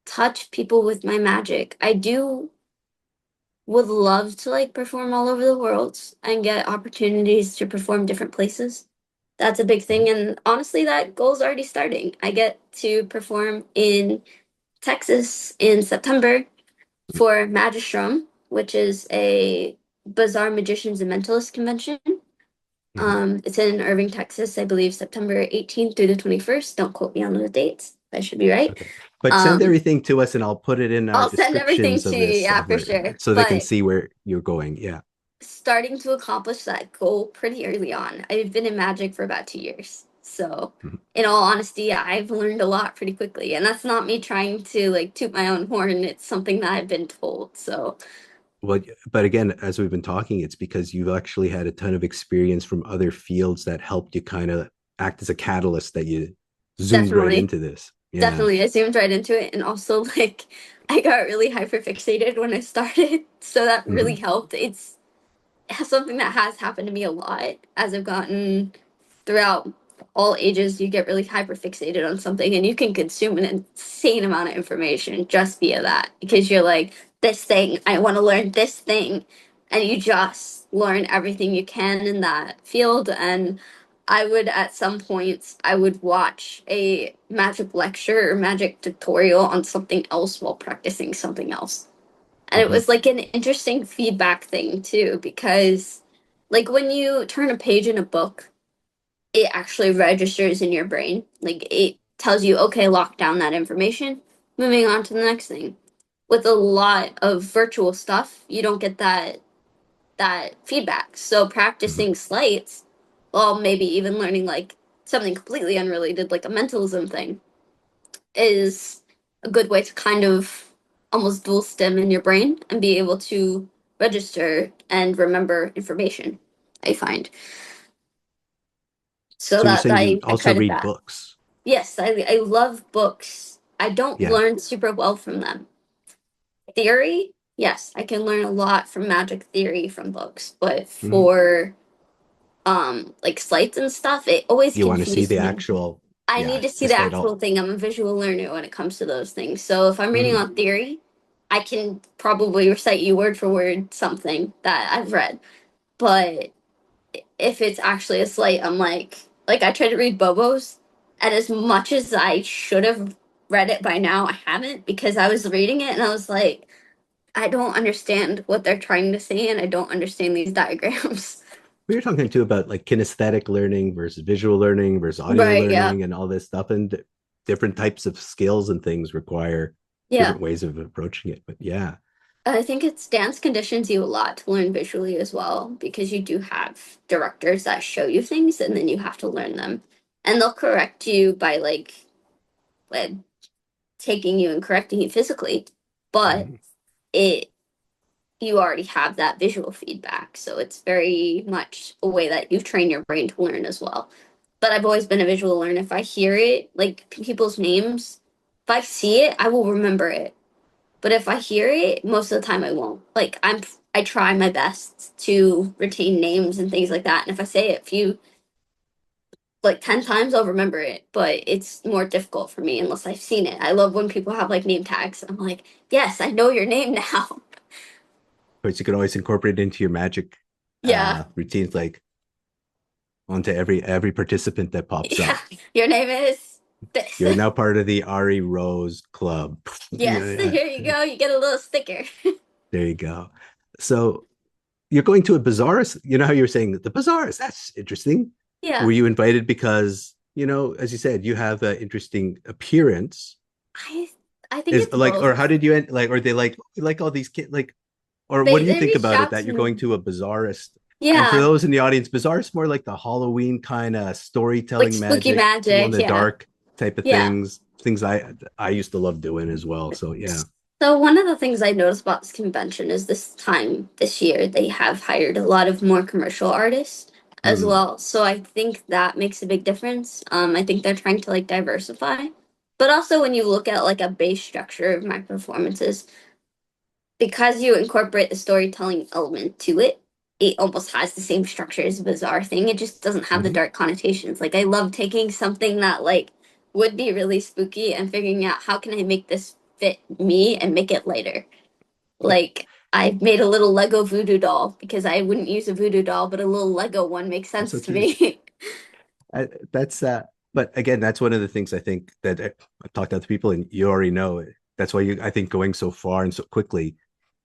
touch people with my magic. I do would love to like perform all over the world and get opportunities to perform different places. That's a big thing. And honestly, that goal's already starting. I get to perform in Texas in September for Magistrum, which is a bizarre magicians and mentalist convention. Mhm. It's in Irving, Texas, I believe September 18th through the 21st. Don't quote me on the dates. I should be right. Okay. But send Um, everything to us and I'll put it in our I'll send everything descriptions to of you, this yeah, for over sure. so they can But see where you're going. Yeah. starting to accomplish that goal pretty early on. I've been in magic for about 2 years. So, Mhm. in all honesty, I've learned a lot pretty quickly. And that's not me trying to like toot my own horn. It's something that I've been told. So, Well, but again, as we've been talking, it's because you've actually had a ton of experience from other fields that helped you kind of act as a catalyst that you zoomed right definitely, into this. Yeah. definitely, I zoomed right into it. And also, like, I got really hyper fixated when I started. So, that really Hmm. helped. It's something that has happened to me a lot as I've gotten throughout all ages. You get really hyper fixated on something and you can consume an insane amount of information just via that because you're like, this thing, I want to learn this thing. And you just learn everything you can in that field. And I would, at some points, I would watch a magic lecture or magic tutorial on something else while practicing something else. And it Hmm. was like an interesting feedback thing too, because like when you turn a page in a book, it actually registers in your brain. Like it tells you, okay, lock down that information, moving on to the next thing. With a lot of virtual stuff, you don't get that feedback. So Hmm. practicing sleights, well, maybe even learning like something completely unrelated, like a mentalism thing, is a good way to kind of almost dual stem in your brain and be able to register and remember information. I find so So you're that saying you I also credit read that. books? Yes, I love books. I don't Yeah. learn super well from them. theory, yes, I can learn a lot from magic theory from books, but Mhm. for like sleights and stuff, it always You want to see confused the me. actual, I yeah, need to see the the slight actual all. thing. I'm a visual learner when it comes to those things. So if I'm reading Mhm. on theory, I can probably recite you word for word something that I've read. But if it's actually a sleight, I'm like I tried to read Bobo's, and as much as I should have read it by now, I haven't because I was reading it and I was like, I don't understand what they're trying to say, and I don't understand these diagrams. We were talking too about like kinesthetic learning versus visual learning versus audio Right, yeah. learning and all this stuff. And different types of skills and things require Yeah. different ways of approaching it. But yeah, I think it's dance conditions you a lot to learn visually as well because you do have directors that show you things and then you have to learn them. And they'll correct you by like taking you and correcting you physically, but mhm. it you already have that visual feedback. So it's very much a way that you train your brain to learn as well. But I've always been a visual learner. If I hear it, like people's names, if I see it, I will remember it. But if I hear it, most of the time I won't. I try my best to retain names and things like that. And if I say it a few like 10 times, I'll remember it, but it's more difficult for me unless I've seen it. I love when people have like name tags. I'm like, yes, I know your name now. But you can always incorporate it into your magic Yeah. routines, like onto every participant that pops Yeah. up. Your name is this. You're now part of the Ari Rose Club. Yes. Yeah, Here you go. You get a little sticker. there you go. So you're going to a bazaarist. You know how you were saying the bazaarist? That's interesting. Yeah. Were you invited because, as you said, you have an interesting appearance? I I think Is it's like, both. or how did you end? Like, or they like, you like all these kids, like, or what do you They think reached about it out that to you're going me. to a bazaarist? And for Yeah. those in the audience, bazaarist more like the Halloween kind of Like storytelling spooky magic, glow in magic. the Yeah. dark type of Yeah. things I used to love doing as well. So yeah. So one of the things I noticed about this convention is this year they have hired a lot of more commercial artists as Hmm. well. So I think that makes a big difference. I think they're trying to like diversify. But also when you look at like a base structure of my performances, because you incorporate the storytelling element to it, it almost has the same structure as a bizarre thing. It just doesn't have the Hmm. dark connotations. Like I love taking something that like would be really spooky and figuring out how can I make this fit me and make it lighter. Like I made a little Lego voodoo doll because I wouldn't use a voodoo doll, but a little Lego one makes That's so sense to cute. me. That's but again, that's one of the things I think that I've talked to other people, and you already know it. That's why I think going so far and so quickly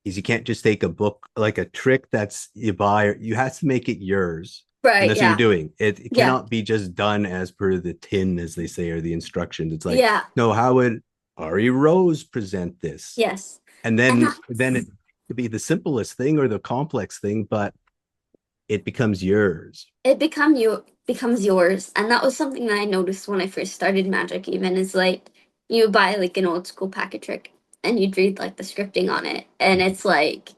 is you can't just take a book like a trick that's you buy, you have to make it yours. And Right, that's what you're yeah. doing. It Yeah. cannot be just done as per the tin, as they say, or the instructions. It's like, Yeah. no, how would Ari Rose present this? Yes. And And then it could be the simplest thing or the complex thing, but it becomes yours. it becomes yours. And that was something that I noticed when I first started magic even is like you buy like an old school packet trick and you'd read like the scripting on it and it's like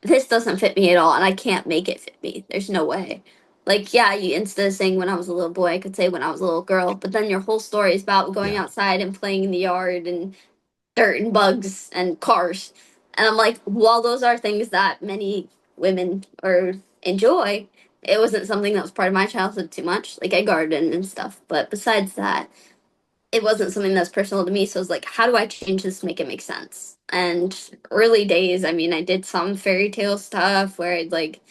this doesn't fit me at all and I can't make it fit me. There's no way. Like yeah, you instead of saying when I was a little boy, I could say when I was a little girl, but then your whole story is about going Yeah. outside and playing in the yard and dirt and bugs and cars. And I'm like, while those are things that many women or enjoy, it wasn't something that was part of my childhood too much. Like I garden and stuff, but besides that, it wasn't something that's personal to me. So I was like, how do I change this to make it make sense? And early days, I mean, I did some fairy tale stuff where I'd like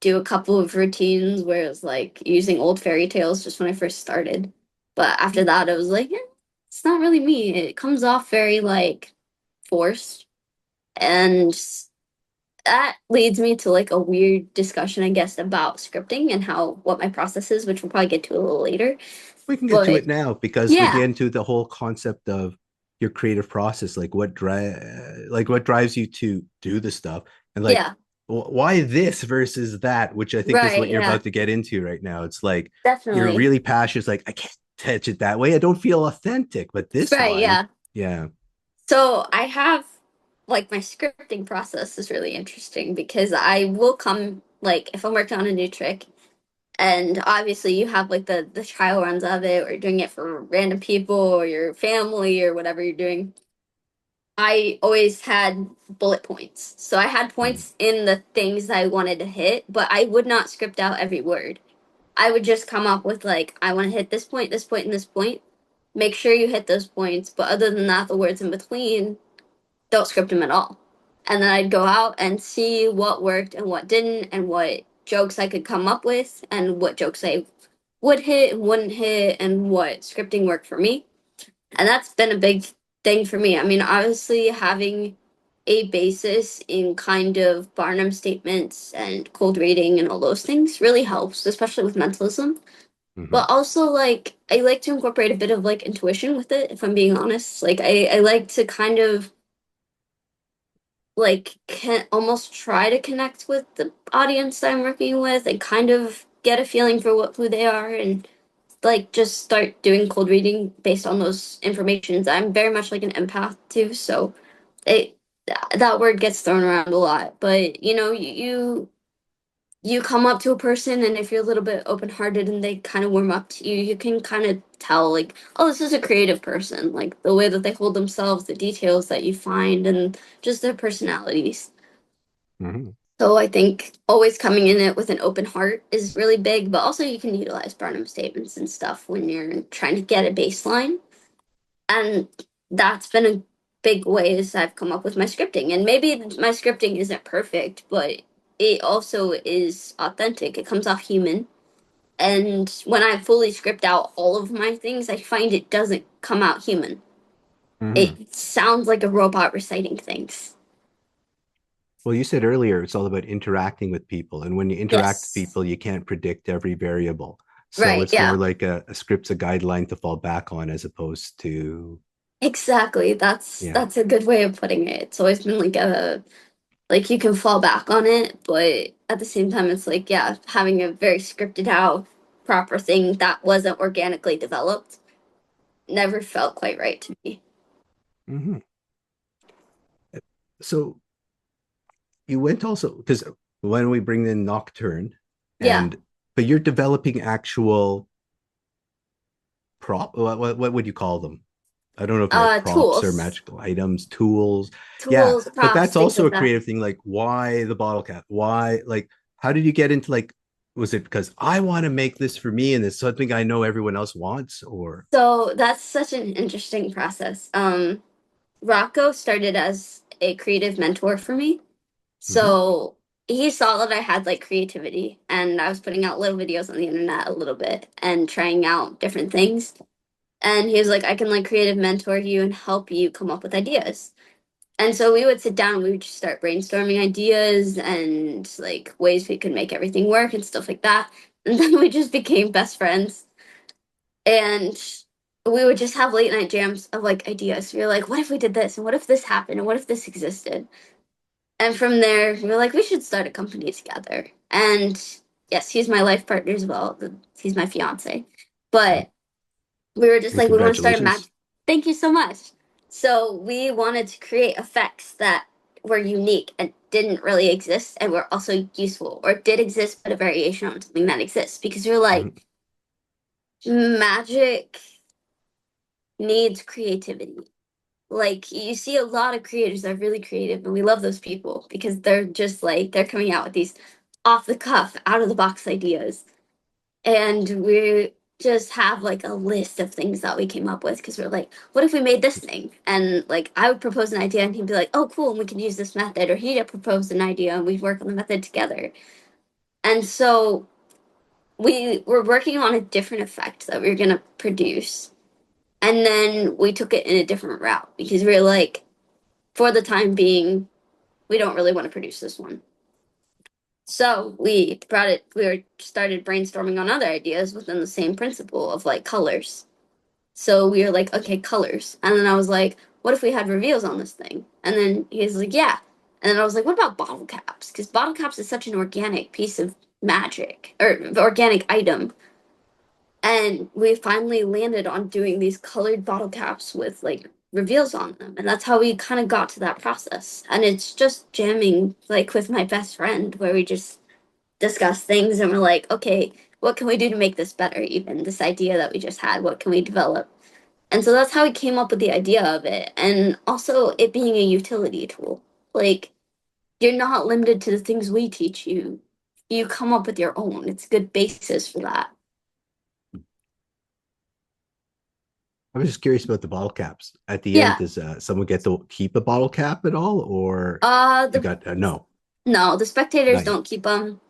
do a couple of routines where it was like using old fairy tales just when I first started. But after that, I was like, it's not really me. It comes off very like forced. And that leads me to like a weird discussion, I guess, about scripting and how what my process is, which we'll probably get to a little later. We can get to But it now because we yeah, get into the whole concept of your creative process, like what drives you to do the stuff, and like yeah, why this versus that, which I think is right, what you're yeah, about to get into right now. It's like you're definitely. really passionate, like I can't touch it that way. I don't feel authentic, but this Right, one, yeah. yeah. So I have like my scripting process is really interesting because I will come like if I'm working on a new trick and obviously you have like the trial runs of it or you're doing it for random people or your family or whatever you're doing. I always had bullet points. So I had Mm-hmm. points in the things I wanted to hit, but I would not script out every word. I would just come up with like, I want to hit this point, and this point. Make sure you hit those points, but other than that, the words in between, don't script them at all. And then I'd go out and see what worked and what didn't, and what jokes I could come up with, and what jokes I would hit and wouldn't hit, and what scripting worked for me. And that's been a big thing for me. I mean, obviously, having a basis in kind of Barnum statements and cold reading and all those things really helps, especially with mentalism. Mm-hmm. But also, like, I like to incorporate a bit of like intuition with it, if I'm being honest. Like, I like to kind of like can almost try to connect with the audience that I'm working with and kind of get a feeling for what who they are, and like just start doing cold reading based on those informations. I'm very much like an empath too, so it that word gets thrown around a lot. But you know, you come up to a person, and if you're a little bit open-hearted and they kind of warm up to you, you can kind of tell like, oh, this is a creative person, like the way that they hold themselves, the details that you find, and just their personalities. Mm-hmm. So I think always coming in it with an open heart is really big, but also you can utilize Barnum statements and stuff when you're trying to get a baseline. And that's been a big ways I've come up with my scripting. And maybe my scripting isn't perfect, but it also is authentic. It comes off human. And when I fully script out all of my things, I find it doesn't come out human. Mm-hmm. It sounds like a robot reciting things. Well, you said earlier it's all about interacting with people. And when you interact with Yes. people, you can't predict every variable. So Right. it's more Yeah. like a script's a guideline to fall back on as opposed to, Exactly. yeah. That's a good way of putting it. It's always been like a like you can fall back on it, but at the same time it's like, yeah, having a very scripted out proper thing that wasn't organically developed never felt quite right to me. Mm-hmm. So you went also because when we bring in Nocturne Yeah. and but you're developing actual what would you call them? I don't know if they're props or Tools. magical items, tools. Yeah, Tools, but props, that's things also like a that. creative thing. Like, why the bottle cap? Why, like, how did you get into like, was it because I want to make this for me and it's something I know everyone else wants? Or, So that's such an interesting process. Rocco started as a creative mentor for me. Mhm. So he saw that I had like creativity, and I was putting out little videos on the internet a little bit and trying out different things. And he was like, I can like creative mentor you and help you come up with ideas. And so we would sit down and we would just start brainstorming ideas and like ways we could make everything work and stuff like that. And then we just became best friends. And we would just have late night jams of like ideas. We were like, what if we did this? And what if this happened? And what if this existed? And from there, we were like, we should start a company together. And yes, he's my life partner as well. He's my fiance. Mhm. But we were just And like, we want to start a congratulations. match. Thank you so much. So we wanted to create effects that were unique and didn't really exist and were also useful, or did exist but a variation on something that exists, because you're like, Mhm. magic needs creativity. Like you see a lot of creators that are really creative, and we love those people because they're just like they're coming out with these off the cuff, out of the box ideas. And we just have like a list of things that we came up with because we're like, what if we made this thing? And like I would propose an idea and he'd be like, oh cool, and we could use this method, or he'd propose an idea and we'd work on the method together. And so we were working on a different effect that we were gonna produce. And then we took it in a different route because we were like, for the time being, we don't really want to produce this one. So we brought it, we were started brainstorming on other ideas within the same principle of like colors. So we were like, okay, colors. And then I was like, what if we had reveals on this thing? And then he's like, yeah. And then I was like, what about bottle caps? Because bottle caps is such an organic piece of magic or organic item. And we finally landed on doing these colored bottle caps with like reveals on them. And that's how we kind of got to that process. And it's just jamming like with my best friend where we just discuss things and we're like, okay, what can we do to make this better? Even this idea that we just had, what can we develop? And so that's how we came up with the idea of it. And also it being a utility tool. Like, you're not limited to the things we teach you. You come up with your own. It's a good basis for that. I was just curious about the bottle caps. At the end, Yeah. does someone get to keep a bottle cap at all, or you The got no, no, the spectators not yet. don't keep them.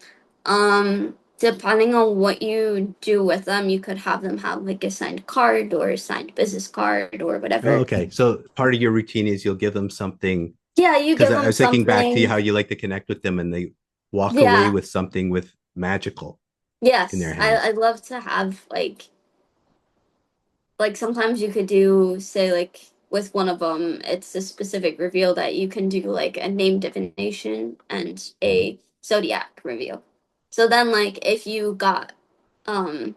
Depending on what you do with them, you could have them have like a signed card or a signed business card or Oh, whatever. okay. So part of your routine is you'll give them something Yeah, you because give I them was thinking back to something. how you like to connect with them and they walk away Yeah. with something with magical in Yes. their I hands. I'd love to have like sometimes you could do say like with one of them it's a specific reveal that you can do like a name divination and Mhm. a zodiac reveal. So then like um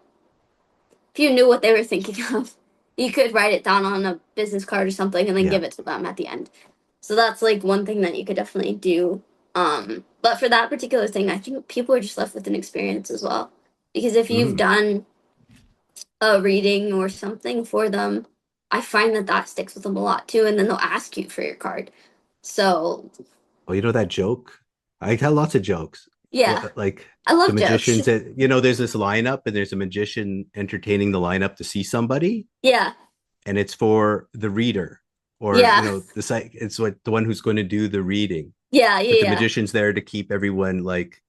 if you knew what they were thinking of, you could write it down on a business card or something and then Yeah. give it to them at the end. So that's like one thing that you could definitely do. But for that particular thing, I think people are just left with an experience as well. Because if you've Mm. done a reading or something for them, I find that that sticks with them a lot too. And then they'll ask you for your card. So Oh, you know that joke? I tell lots of jokes. yeah, Like I the love jokes. magicians that there's this lineup and there's a magician entertaining the lineup to see somebody, Yeah, and it's for the reader, or yeah, the site. It's what the one who's going to do the reading, yeah, but the yeah. magician's there to keep everyone like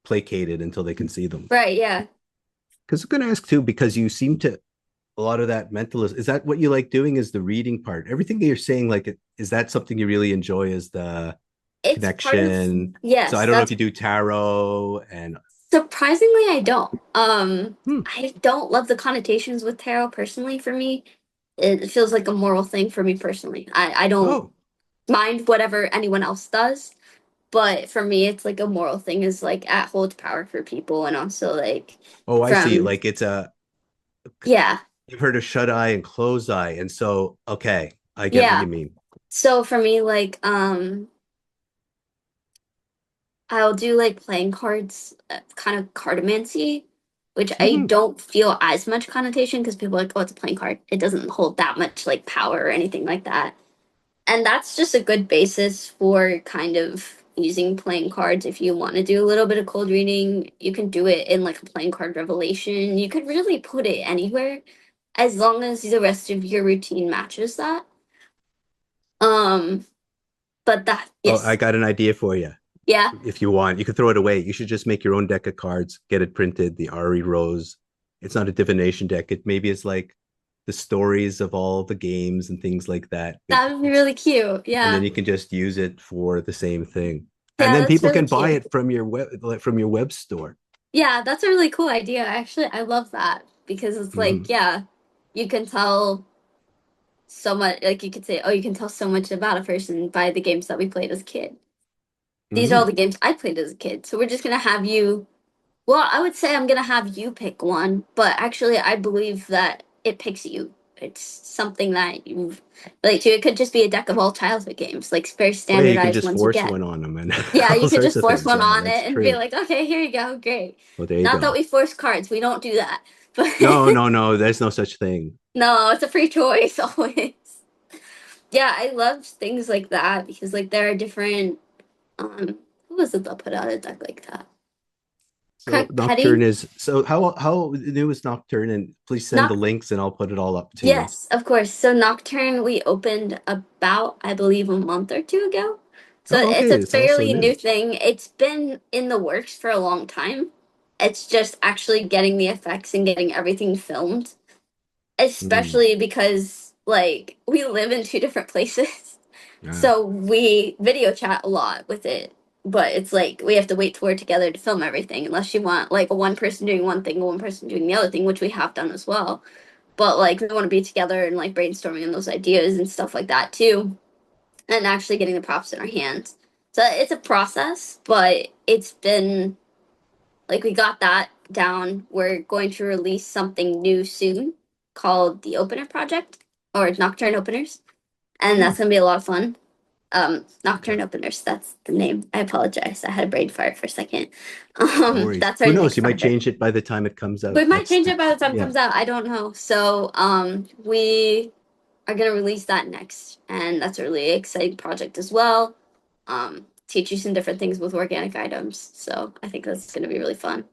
placated until they can see them. Right, yeah. Because I'm going to ask too, because you seem to a lot of that mentalist. Is that what you like doing? Is the reading part? Everything that you're saying, like, is that something you really enjoy? Is the It's part of, connection? So I yes, don't know if that's you do tarot and surprisingly I don't. hmm. I don't love the connotations with tarot personally for me. It feels like a moral thing for me personally. I don't Oh, mind whatever anyone else does, but for me it's like a moral thing is like it holds power for people and also like oh, I see. from Like it's a yeah, you've heard of shut eye and close eye, and so okay, I get what yeah. you mean. So for me I'll do like playing cards, kind of cardomancy, which I Mhm. don't feel as much connotation because people are like, oh, it's a playing card. It doesn't hold that much like power or anything like that. And that's just a good basis for kind of using playing cards. If you want to do a little bit of cold reading, you can do it in like a playing card revelation. You could really put it anywhere as long as the rest of your routine matches that. Um, but that, Oh, I yes. got an idea for you. Yeah. If you want, you could throw it away. You should just make your own deck of cards, get it printed, the Ari Rose. It's not a divination deck. It maybe is like the stories of all the games and things like that. That would be It's really cute. and then Yeah. you can just use it for the same thing. And Yeah, then that's people really can buy cute. it from your web store. Yeah, that's a really cool idea. Actually, I love that because it's like, Mhm. yeah, you can tell so much. Like, you could say, oh, you can tell so much about a person by the games that we played as a kid. These are all Mhm. the games I played as a kid. So we're just gonna have you. Well, I would say I'm gonna have you pick one, but actually, I believe that it picks you. It's something that you like to. It could just be a deck of all childhood games, like very Oh yeah, you can standardized just ones you force get. one on them and Yeah, you all could sorts just of force things. one Yeah, on that's it and be true. like, okay, here you go, great. Well, there you Not that go. we force cards, we don't do that. But No, no, no. There's no such thing. no, it's a free choice always. Yeah, I love things like that because like there are different who was it that put out a deck like that? So Craig Nocturne Petty? is so how new is Nocturne? And please send the Not links and I'll put it all up too. yes, of course. So Nocturne we opened about I believe a month or two ago. So Oh, it's okay. a It's also fairly new new. thing. It's been in the works for a long time. It's just actually getting the effects and getting everything filmed, Mm. especially because like we live in two different places. Yeah. So we video chat a lot with it. But it's like we have to wait till we're together to film everything unless you want like one person doing one thing and one person doing the other thing, which we have done as well. But like we want to be together and like brainstorming on those ideas and stuff like that too. And actually getting the props in our hands. So it's a process, but it's been like we got that down. We're going to release something new soon called the Opener Project or Nocturne Openers, and Hmm. that's gonna be a lot of fun. Okay. Nocturne Openers. That's the name. I apologize. I had a brain fart for a second. No worries. That's our Who knows? next You might project. change it by the time it comes out We might next. change it by the time it Yeah. comes out. I don't know. So, we are gonna release that next, and that's a really exciting project as well. Teach you some different things with organic items. So I think that's gonna be really fun.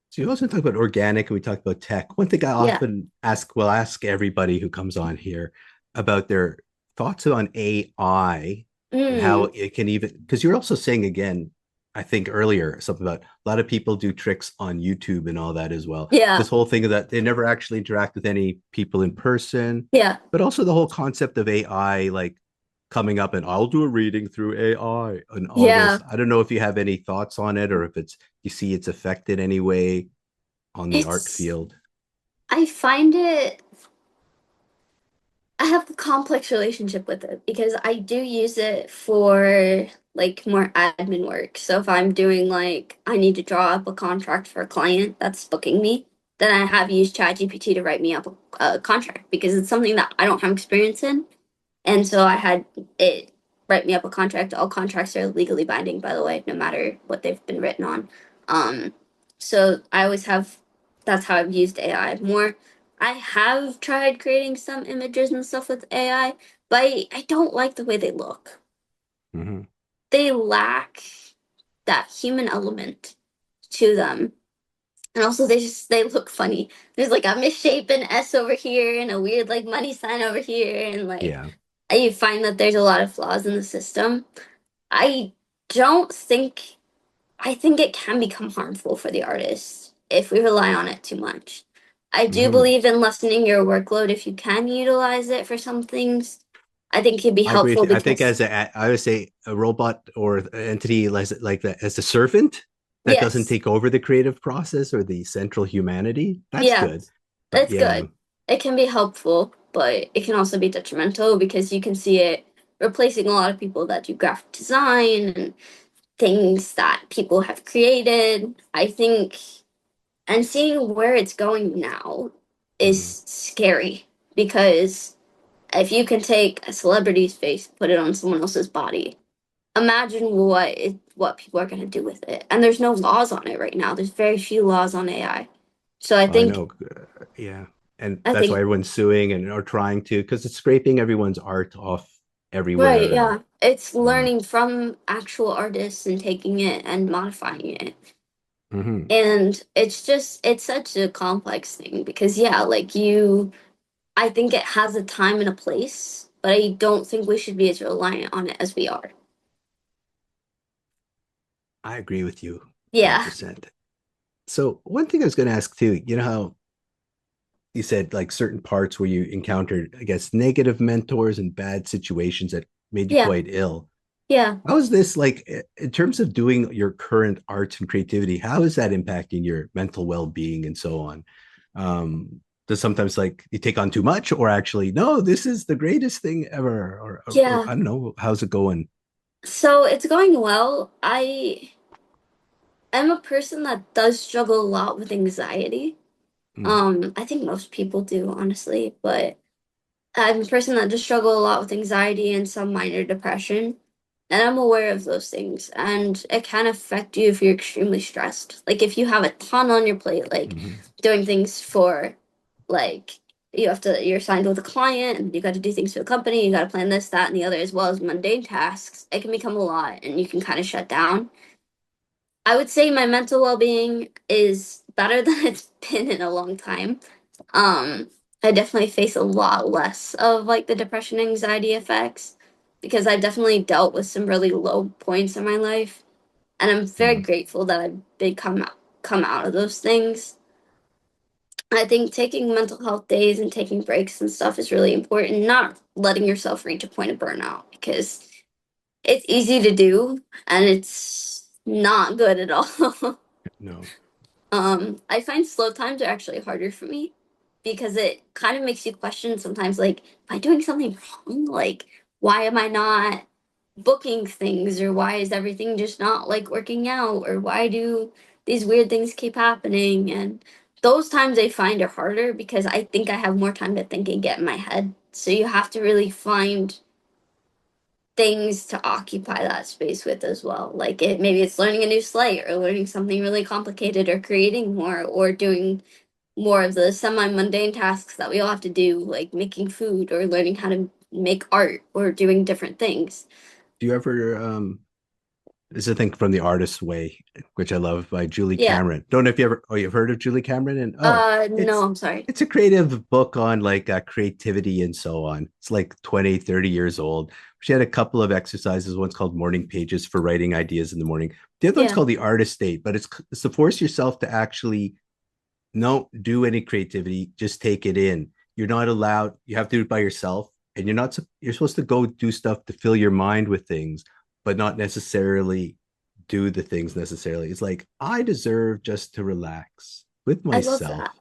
So you also talk about organic and we talk about tech. One thing I Yeah. often ask, well, I ask everybody who comes on here about their thoughts on AI and how Mm, it can even, because you're also saying again, I think earlier, something about a lot of people do tricks on YouTube and all that as well. yeah. This whole thing of that they never actually interact with any people in person, Yeah. but also the whole concept of AI, like coming up and I'll do a reading through AI and all Yeah. this. I don't know if you have any thoughts on it or if it's you see it's affected any way on the art It's field. I find it I have a complex relationship with it because I do use it for like more admin work. So if I'm doing like I need to draw up a contract for a client that's booking me, then I have used ChatGPT to write me up a contract because it's something that I don't have experience in. And so I had it write me up a contract. All contracts are legally binding, by the way, no matter what they've been written on. Um, so I always have, that's how I've used AI more. I have tried creating some images and stuff with AI, but I don't like the way they look. Mm-hmm. They lack that human element to them. And also they look funny. There's like a misshapen S over here and a weird like money sign over here and like Yeah, I find that there's a lot of flaws in the system. I don't think I think it can become harmful for the artist if we rely on it too much. I do mm-hmm. believe in lessening your workload if you can utilize it for some things. I think it can be I agree with helpful you. I think because as a, I would say a robot or entity like that as a servant that doesn't yes, take over the creative process or the central humanity. That's yeah, good. But that's yeah, good. It can be helpful, but it can also be detrimental because you can see it replacing a lot of people that do graphic design and things that people have created. I think, and seeing where it's going now is mm-hmm. scary because if you can take a celebrity's face, put it on someone else's body, imagine what people are going to do with it. And there's no laws on it right now. There's very few laws on AI. So I know. Yeah, and I that's why think, everyone's suing and are trying to because it's scraping everyone's art off right, everywhere and yeah, it's uh, learning from actual artists and taking it and modifying it. mm-hmm. And it's such a complex thing because, yeah, like I think it has a time and a place, but I don't think we should be as reliant on it as we are. I agree with you Yeah, 100%. So one thing I was going to ask too, you know how you said like certain parts where you encountered, I guess, negative mentors and bad situations that made you yeah, quite ill. yeah. How is this like in terms of doing your current arts and creativity? How is that impacting your mental well-being and so on? Does sometimes like you take on too much, or actually, no, this is the greatest thing ever, or Yeah. I don't know, how's it going? So it's going well. I am a person that does struggle a lot with anxiety. Mm, I think most people do, honestly, but I'm a person that just struggle a lot with anxiety and some minor depression. And I'm aware of those things. And it can affect you if you're extremely stressed. Like if you have a ton on your plate, like mm-hmm. doing things for like you're signed with a client and you got to do things for the company, you got to plan this, that, and the other, as well as mundane tasks, it can become a lot and you can kind of shut down. I would say my mental well-being is better than it's been in a long time. um, I definitely face a lot less of like the depression anxiety effects because I've definitely dealt with some really low points in my life, and I'm very Mm, grateful that I've come out of those things. I think taking mental health days and taking breaks and stuff is really important, not letting yourself reach a point of burnout because it's easy to do and it's not good at all. no, I find slow times are actually harder for me because it kind of makes you question sometimes, like, am I doing something wrong? Like, why am I not booking things, or why is everything just not like working out, or why do these weird things keep happening? And those times I find are harder because I think I have more time to think and get in my head. So you have to really find things to occupy that space with as well. Like maybe it's learning a new sleight or learning something really complicated or creating more or doing more of the semi-mundane tasks that we all have to do, like making food or learning how to make art or doing different things. Do you ever This is a thing from The Artist's Way, which I love by Julie Yeah. Cameron. Don't know if you ever you've heard of Julie Cameron, and No, it's I'm sorry. it's a creative book on like creativity and so on. It's like 20, 30 years old. She had a couple of exercises. One's called morning pages for writing ideas in the morning. The other one's Yeah. called the artist state, but it's to force yourself to actually don't do any creativity, just take it in. You're not allowed, you have to do it by yourself, and you're supposed to go do stuff to fill your mind with things, but not necessarily do the things necessarily. It's like I deserve just to relax with I love myself. that.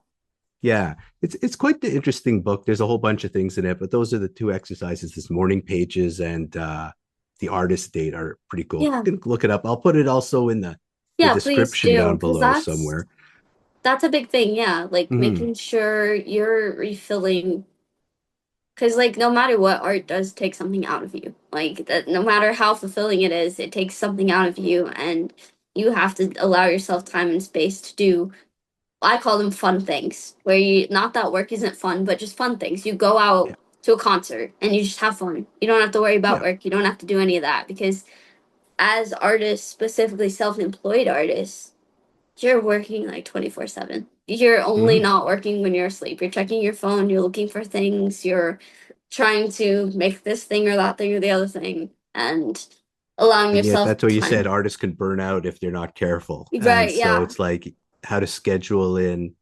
Yeah, it's quite the interesting book. There's a whole bunch of things in it, but those are the two exercises: this morning pages and the artist date are pretty cool. Yeah. You can look it up. I'll put it also in the Yeah, please description do, down because below somewhere. that's a big thing, yeah. Like Mm-hmm. making sure you're refilling, because like no matter what, art does take something out of you. Like that, no matter how fulfilling it is, it takes something out of you, and you have to allow yourself time and space to do. I call them fun things, where you not that work isn't fun, but just fun things. You go Yeah, out to a concert and you just have fun. You don't have to worry about yeah. work. You don't have to do any of that because as artists, specifically self-employed artists, you're working like 24/7. You're only Mm-hmm. not working when you're asleep. You're checking your phone, you're looking for things, you're trying to make this thing or that thing or the other thing, and allowing And yet yourself that's what you said, time. artists can burn out if they're not careful. And Right, so yeah. it's like how to schedule in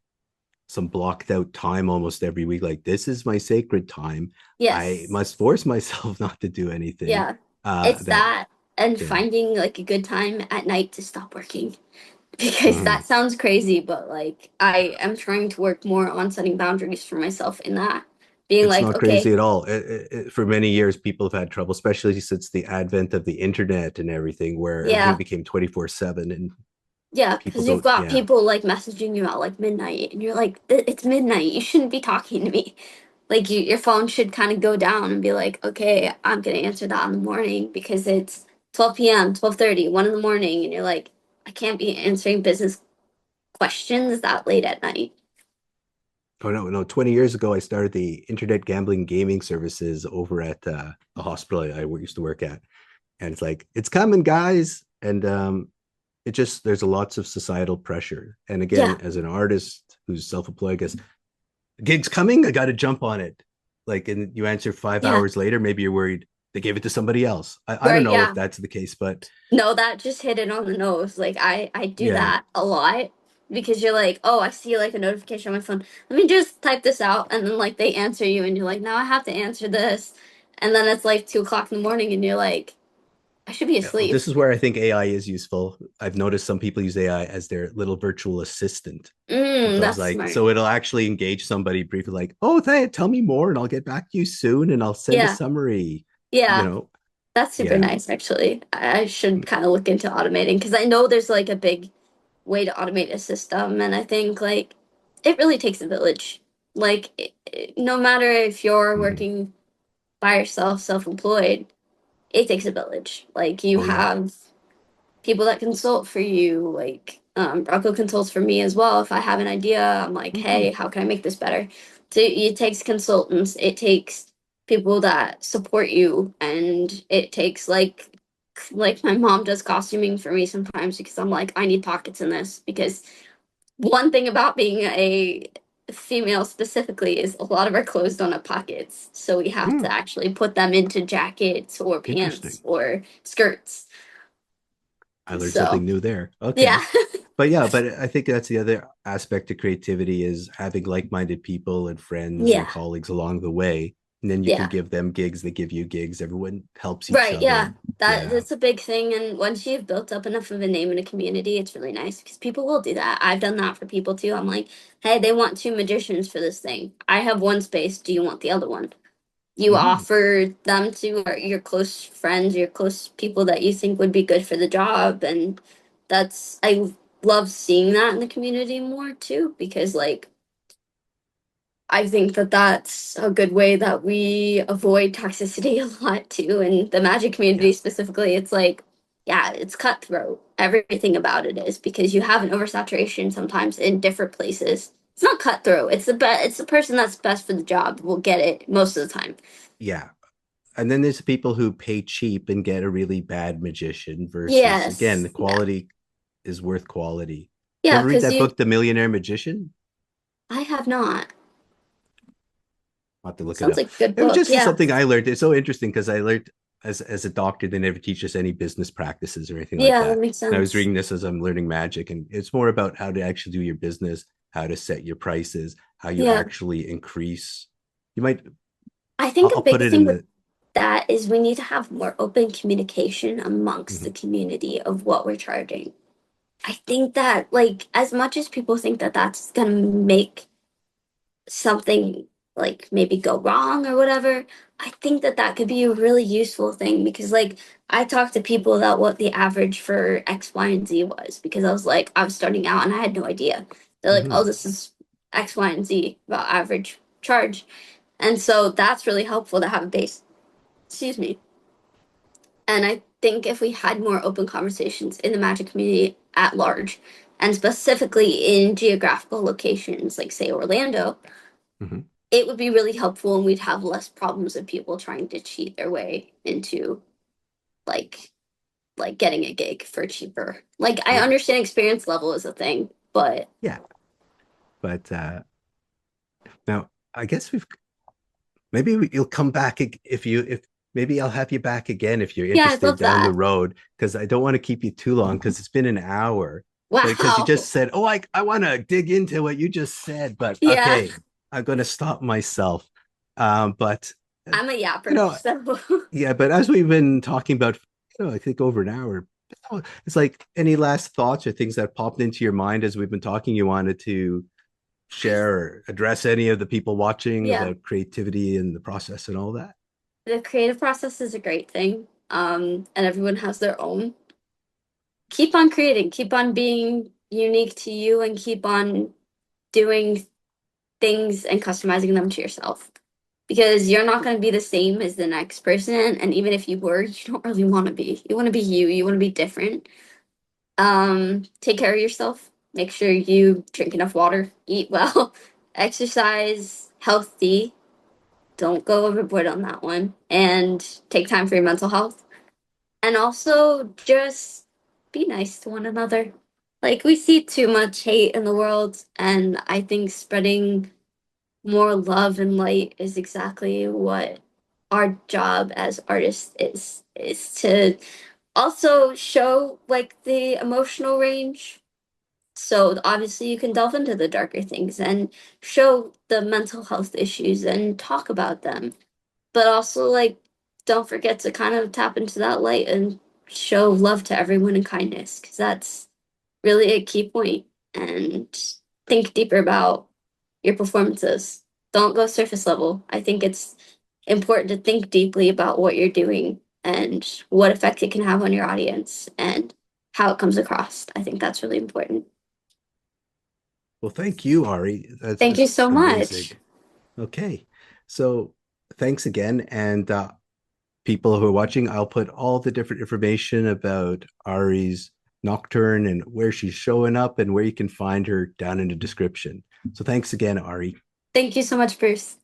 some blocked out time almost every week. Like this is my sacred time. I Yes. must force myself not to do anything. Yeah. It's That that and yeah. finding like a good time at night to stop working. Because Mm-hmm. that sounds crazy, but like I am trying to work more on setting boundaries for myself in that. Being It's like, not crazy okay, at all. For many years, people have had trouble, especially since the advent of the internet and everything, where everything yeah, became 24/7 and yeah, people because you've don't, got yeah. people like messaging you at like midnight, and you're like, It's midnight. You shouldn't be talking to me." Like your phone should kind of go down and be like, "Okay, I'm gonna answer that in the morning because it's 12 p.m., 12:30, 1 in the morning," and you're like, "I can't be answering business questions that late at night." Oh no, no. 20 years ago, I started the internet gambling gaming services over at a hospital I used to work at, and it's like it's coming, guys, and it just there's a lots of societal pressure. And again, Yeah, as an artist who's self-employed, I guess gig's coming, I got to jump on it. Like, and you answer five yeah, hours later, maybe you're worried they gave it to somebody else. I don't right, know if yeah. that's the case, but No, that just hit it on the nose. Like I do yeah, that a lot because you're like, oh, I see like a notification on my phone. Let me just type this out, and then like they answer you, and you're like, now I have to answer this, and then it's like 2 o'clock in the morning, and you're like, I should be asleep. this is where I think AI is useful. I've noticed some people use AI as their little virtual assistant because That's like smart. so it'll actually engage somebody briefly like, oh, tell me more and I'll get back to you soon and I'll send a Yeah, summary, you yeah, know. that's super Yeah. nice. Actually, I should kind of look into automating because I know there's like a big way to automate a system, and I think like it really takes a village. Like no matter if you're Mhm. working by yourself, self-employed, it takes a village. Like you Oh yeah. have people that consult for you. Like Rocco consults for me as well. If I have an idea, I'm like, Oh cool. hey, how can I make this better? So it takes consultants. It takes people that support you, and it takes like my mom does costuming for me sometimes because I'm like, I need pockets in this because one thing about being a female specifically is a lot of our clothes don't have pockets. So we have to Mm, actually put them into jackets or interesting. pants or skirts. I learned something So, new there. yeah. Okay. But yeah, but I think that's the other aspect of creativity is having like-minded people and friends and Yeah. colleagues along the way. And then you can Yeah. give them gigs, they give you gigs. Everyone helps each Right, other. yeah. That Yeah. that's a big thing, and once you've built up enough of a name in a community, it's really nice because people will do that. I've done that for people too. I'm like, "Hey, they want two magicians for this thing. I have one space. Do you want the other one?" You Mhm. offer them to your close friends, your close people that you think would be good for the job, and I love seeing that in the community more too because like I think that that's a good way that we avoid toxicity a lot too. In the magic Yeah. community specifically, it's like, yeah, it's cutthroat. Everything about it is because you have an oversaturation sometimes in different places. It's not cutthroat. It's the person that's best for the job will get it most of the time. Yeah. And then there's people who pay cheap and get a really bad magician versus, again, the Yes. Yeah. quality is worth quality. You Yeah, ever read because that you book, The Millionaire Magician? I have not. I'll have to look it Sounds up. like a good It was book. just Yeah. something I learned. It's so interesting because I learned as a doctor, they never teach us any business practices or anything like Yeah, that that. makes And I was sense. reading this as I'm learning magic, and it's more about how to actually do your business, how to set your prices, how you Yeah. actually increase. You might, I think a I'll put big it thing in with the, that is we need to have more open communication amongst the mhm, community of what we're charging. I think that, like, as much as people think that that's gonna make something like maybe go wrong or whatever, I think that that could be a really useful thing because, like, I talked to people about what the average for X, Y, and Z was because I was starting out and I had no idea. They're like, oh, mhm. this is X, Y, and Z about average charge. And so that's really helpful to have a base. Excuse me. And I think if we had more open conversations in the magic community at large, and specifically in geographical locations like, say, Orlando, Mhm. it would be really helpful and we'd have less problems of people trying to cheat their way into like getting a gig for cheaper. Like I Yeah, understand experience level is a thing, but yeah. But now I guess you'll come back if maybe I'll have you back again if you're yeah, I'd interested love down the that. road because I don't want to keep you too long because it's been an hour. But because you just Wow. said, oh, I want to dig into what you just said, but Yeah, okay, I'm going to stop myself. But I'm a you yapper, know, so yeah. But as we've been talking about, I think over an hour, it's like any last thoughts or things that popped into your mind as we've been talking. You wanted to share or address any of the people watching yeah, about creativity and the process and all that? the creative process is a great thing. And everyone has their own. Keep on creating, keep on being unique to you, and keep on doing things and customizing them to yourself. Because you're not going to be the same as the next person. And even if you were, you don't really want to be. You want to be you, you want to be different. Take care of yourself. Make sure you drink enough water, eat well, exercise, healthy. Don't go overboard on that one. And take time for your mental health. And also just be nice to one another. Like we see too much hate in the world, and I think spreading more love and light is exactly what our job as artists is to also show like the emotional range. So obviously you can delve into the darker things and show the mental health issues and talk about them, but also like don't forget to kind of tap into that light and show love to everyone and kindness because that's really a key point. And think deeper about your performances. Don't go surface level. I think it's important to think deeply about what you're doing and what effect it can have on your audience and how it comes across. I think that's really important. Well, thank you, Ari. Thank you That's so amazing. much. Okay. So thanks again. And people who are watching, I'll put all the different information about Ari's nocturne and where she's showing up and where you can find her down in the description. So thanks again, Ari. Thank you so much, Bruce.